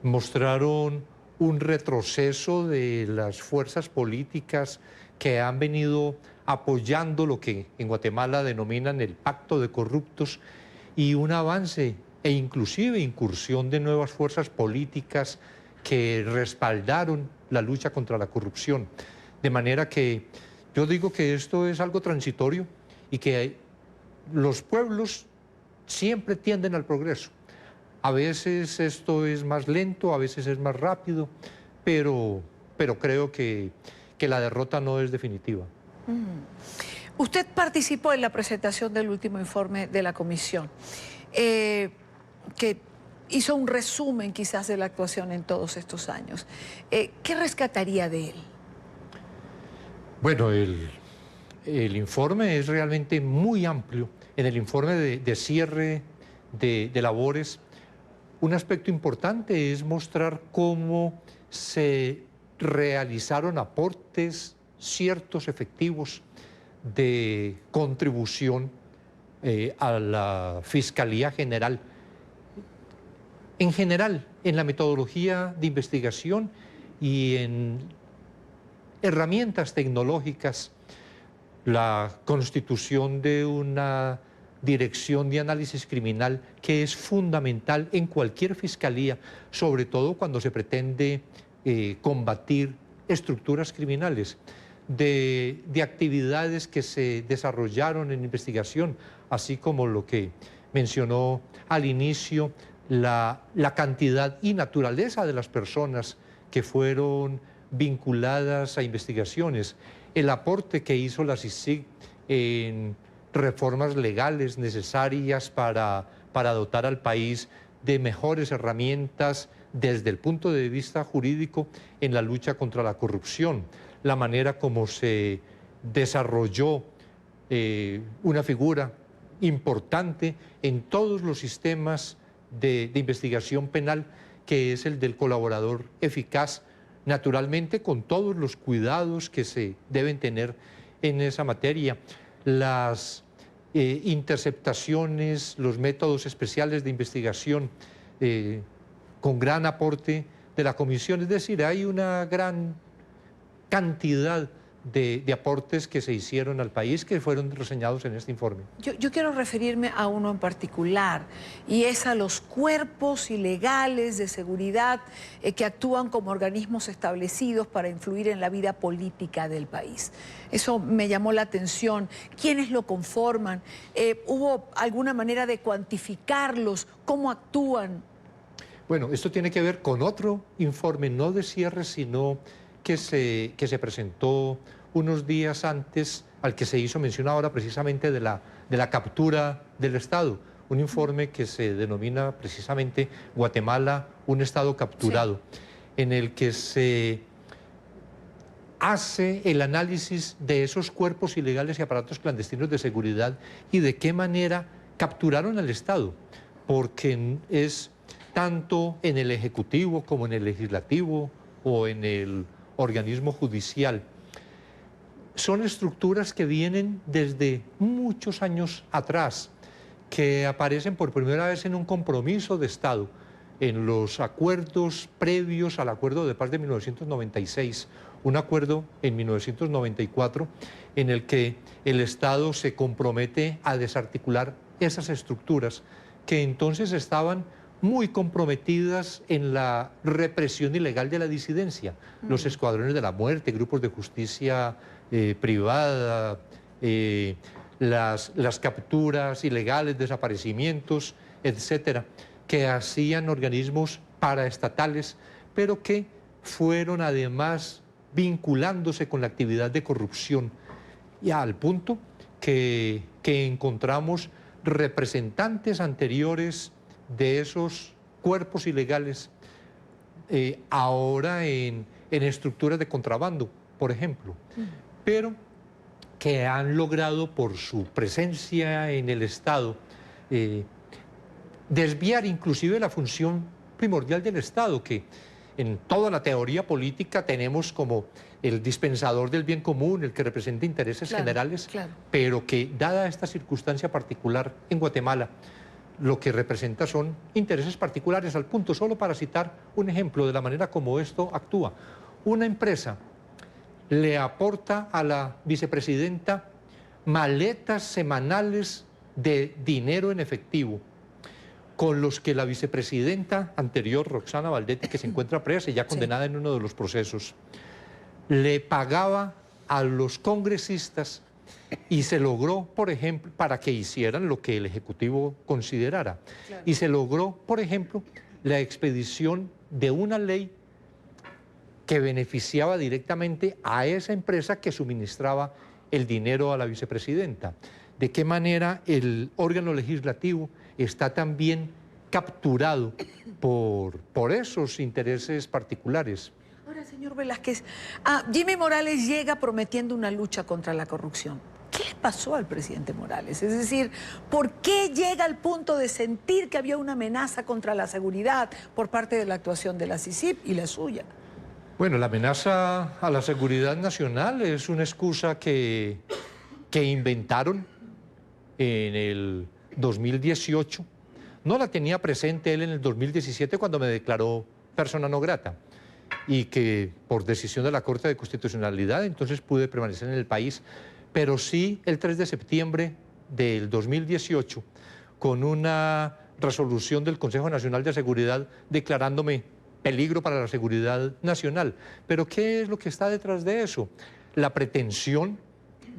mostraron un retroceso de las fuerzas políticas que han venido apoyando lo que en Guatemala denominan el pacto de corruptos y un avance e inclusive incursión de nuevas fuerzas políticas que respaldaron la lucha contra la corrupción. De manera que yo digo que esto es algo transitorio y que los pueblos siempre tienden al progreso. A veces esto es más lento, a veces es más rápido, pero creo que la derrota no es definitiva. Usted participó en la presentación del último informe de la comisión, que hizo un resumen quizás de la actuación en todos estos años. ¿Qué rescataría de él? Bueno, el informe es realmente muy amplio. En el informe de cierre de labores, un aspecto importante es mostrar cómo se realizaron aportes ciertos efectivos de contribución a la Fiscalía General. En general, en la metodología de investigación y en herramientas tecnológicas, la constitución de una dirección de análisis criminal que es fundamental en cualquier fiscalía, sobre todo cuando se pretende combatir estructuras criminales, de actividades que se desarrollaron en investigación, así como lo que mencionó al inicio, la cantidad y naturaleza de las personas que fueron vinculadas a investigaciones, el aporte que hizo la CICIG en reformas legales necesarias para dotar al país de mejores herramientas desde el punto de vista jurídico en la lucha contra la corrupción, la manera como se desarrolló una figura importante en todos los sistemas de investigación penal, que es el del colaborador eficaz, naturalmente con todos los cuidados que se deben tener en esa materia. Las interceptaciones, los métodos especiales de investigación con gran aporte de la comisión, es decir, hay una gran cantidad de aportes que se hicieron al país que fueron reseñados en este informe. Yo quiero referirme a uno en particular, y es a los cuerpos ilegales de seguridad que actúan como organismos establecidos para influir en la vida política del país. Eso me llamó la atención. ¿Quiénes lo conforman? ¿Hubo alguna manera de cuantificarlos? ¿Cómo actúan? Bueno, esto tiene que ver con otro informe, no de cierre, sino que se presentó unos días antes, al que se hizo mención ahora precisamente de la captura del Estado, un informe que se denomina precisamente Guatemala, un Estado capturado, sí, en el que se hace el análisis de esos cuerpos ilegales y aparatos clandestinos de seguridad y de qué manera capturaron al Estado, porque es tanto en el Ejecutivo como en el Legislativo o en el organismo judicial. Son estructuras que vienen desde muchos años atrás, que aparecen por primera vez en un compromiso de Estado, en los acuerdos previos al Acuerdo de Paz de 1996, un acuerdo en 1994 en el que el Estado se compromete a desarticular esas estructuras que entonces estaban muy comprometidas en la represión ilegal de la disidencia, los escuadrones de la muerte, grupos de justicia privada, las capturas ilegales, desaparecimientos, etcétera, que hacían organismos paraestatales, pero que fueron además vinculándose con la actividad de corrupción, y al punto que encontramos representantes anteriores de esos cuerpos ilegales ahora en estructuras de contrabando, por ejemplo, pero que han logrado por su presencia en el Estado desviar inclusive la función primordial del Estado, que en toda la teoría política tenemos como el dispensador del bien común, el que representa intereses generales, pero que dada esta circunstancia particular en Guatemala, lo que representa son intereses particulares al punto, solo para citar un ejemplo de la manera como esto actúa. Una empresa le aporta a la vicepresidenta maletas semanales de dinero en efectivo, con los que la vicepresidenta anterior, Roxana Valdetti, que se encuentra presa y ya condenada, sí, en uno de los procesos, le pagaba a los congresistas Y se logró, por ejemplo, para que hicieran lo que el Ejecutivo considerara. Claro. Y se logró, por ejemplo, la expedición de una ley que beneficiaba directamente a esa empresa que suministraba el dinero a la vicepresidenta. ¿De qué manera el órgano legislativo está también capturado por esos intereses particulares? Ahora, señor Velázquez, Jimmy Morales llega prometiendo una lucha contra la corrupción. ¿Qué le pasó al presidente Morales? Es decir, ¿por qué llega al punto de sentir que había una amenaza contra la seguridad por parte de la actuación de la CICIG y la suya? Bueno, la amenaza a la seguridad nacional es una excusa que inventaron en el 2018. No la tenía presente él en el 2017 cuando me declaró persona no grata y que por decisión de la Corte de Constitucionalidad entonces pude permanecer en el país, pero sí el 3 de septiembre del 2018 con una resolución del Consejo Nacional de Seguridad declarándome peligro para la seguridad nacional. Pero ¿qué es lo que está detrás de eso? La pretensión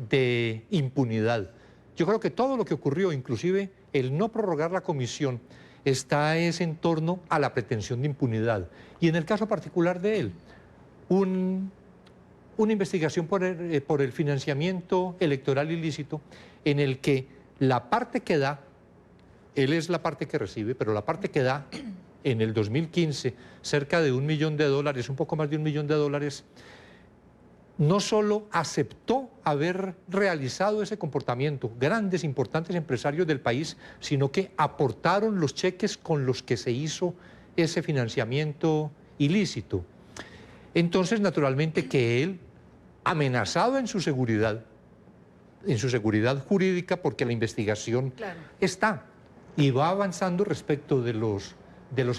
de impunidad. Yo creo que todo lo que ocurrió, inclusive el no prorrogar la comisión, está en torno a la pretensión de impunidad. Y en el caso particular de él, una investigación por el financiamiento electoral ilícito en el que la parte que da, él es la parte que recibe, pero la parte que da en el 2015, cerca de $1 millón, un poco más de $1 millón, no solo aceptó haber realizado ese comportamiento, grandes, importantes empresarios del país, sino que aportaron los cheques con los que se hizo ese financiamiento ilícito. Entonces, naturalmente que él, amenazado en su seguridad jurídica, porque la investigación está y va avanzando respecto de los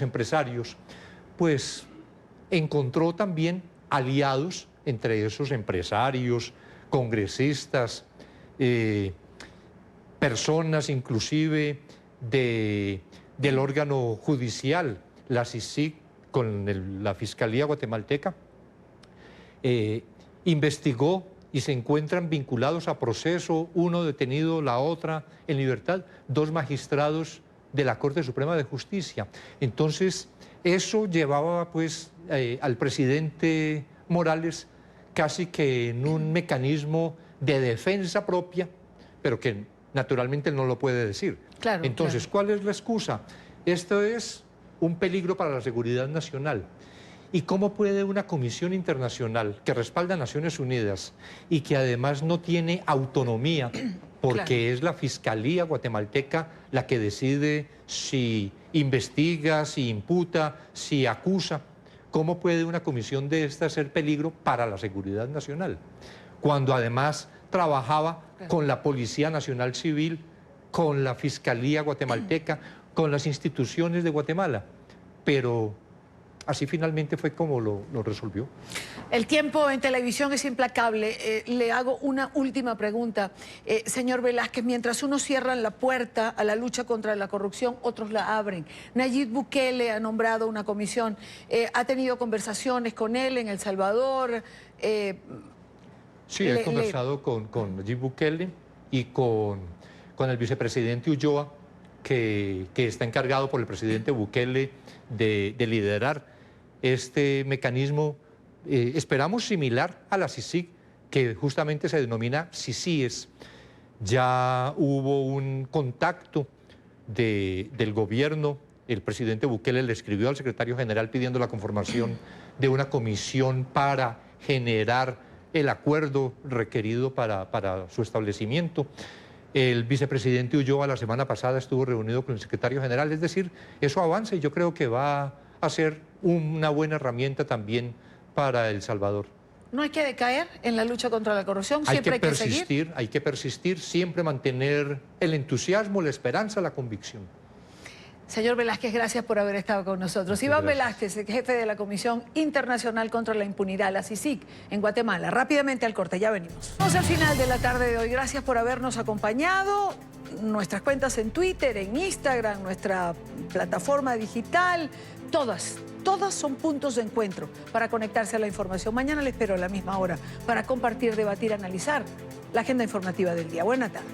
empresarios, pues encontró también aliados entre esos empresarios, congresistas, personas inclusive del órgano judicial, la CICIG con la Fiscalía guatemalteca, investigó y se encuentran vinculados a proceso, uno detenido, la otra en libertad, 2 magistrados de la Corte Suprema de Justicia. Entonces, eso llevaba pues al presidente Morales casi que en un mecanismo de defensa propia, pero que naturalmente él no lo puede decir. Claro, entonces, ¿cuál es la excusa? Esto es un peligro para la seguridad nacional. ¿Y cómo puede una comisión internacional que respalda a Naciones Unidas y que además no tiene autonomía, porque es la Fiscalía guatemalteca la que decide si investiga, si imputa, si acusa? ¿Cómo puede una comisión de esta ser peligro para la seguridad nacional? Cuando además trabajaba con la Policía Nacional Civil, con la Fiscalía guatemalteca, con las instituciones de Guatemala. Pero así finalmente fue como lo resolvió. El tiempo en televisión es implacable. Le hago una última pregunta. Señor Velázquez, mientras unos cierran la puerta a la lucha contra la corrupción, otros la abren. Nayib Bukele ha nombrado una comisión, ha tenido conversaciones con él en El Salvador. Sí, he conversado con Nayib Bukele y con el vicepresidente Ulloa, que está encargado por el presidente Bukele de liderar este mecanismo, esperamos similar a la CICIG, que justamente se denomina CICIES. Ya hubo un contacto del gobierno, el presidente Bukele le escribió al secretario general pidiendo la conformación de una comisión para generar el acuerdo requerido para su establecimiento. El vicepresidente Ulloa la semana pasada estuvo reunido con el secretario general, es decir, eso avanza y yo creo que va a ser una buena herramienta también para El Salvador. ¿No hay que decaer en la lucha contra la corrupción? ¿Siempre hay que seguir? Hay que persistir, siempre mantener el entusiasmo, la esperanza, la convicción. Señor Velázquez, gracias por haber estado con nosotros. Iván Velázquez, el jefe de la Comisión Internacional contra la Impunidad, la CICIG, en Guatemala. Rápidamente al corte, ya venimos. Vamos al final de la tarde de hoy. Gracias por habernos acompañado. Nuestras cuentas en Twitter, en Instagram, nuestra plataforma digital, todas son puntos de encuentro para conectarse a la información. Mañana les espero a la misma hora para compartir, debatir, analizar la agenda informativa del día. Buena tarde.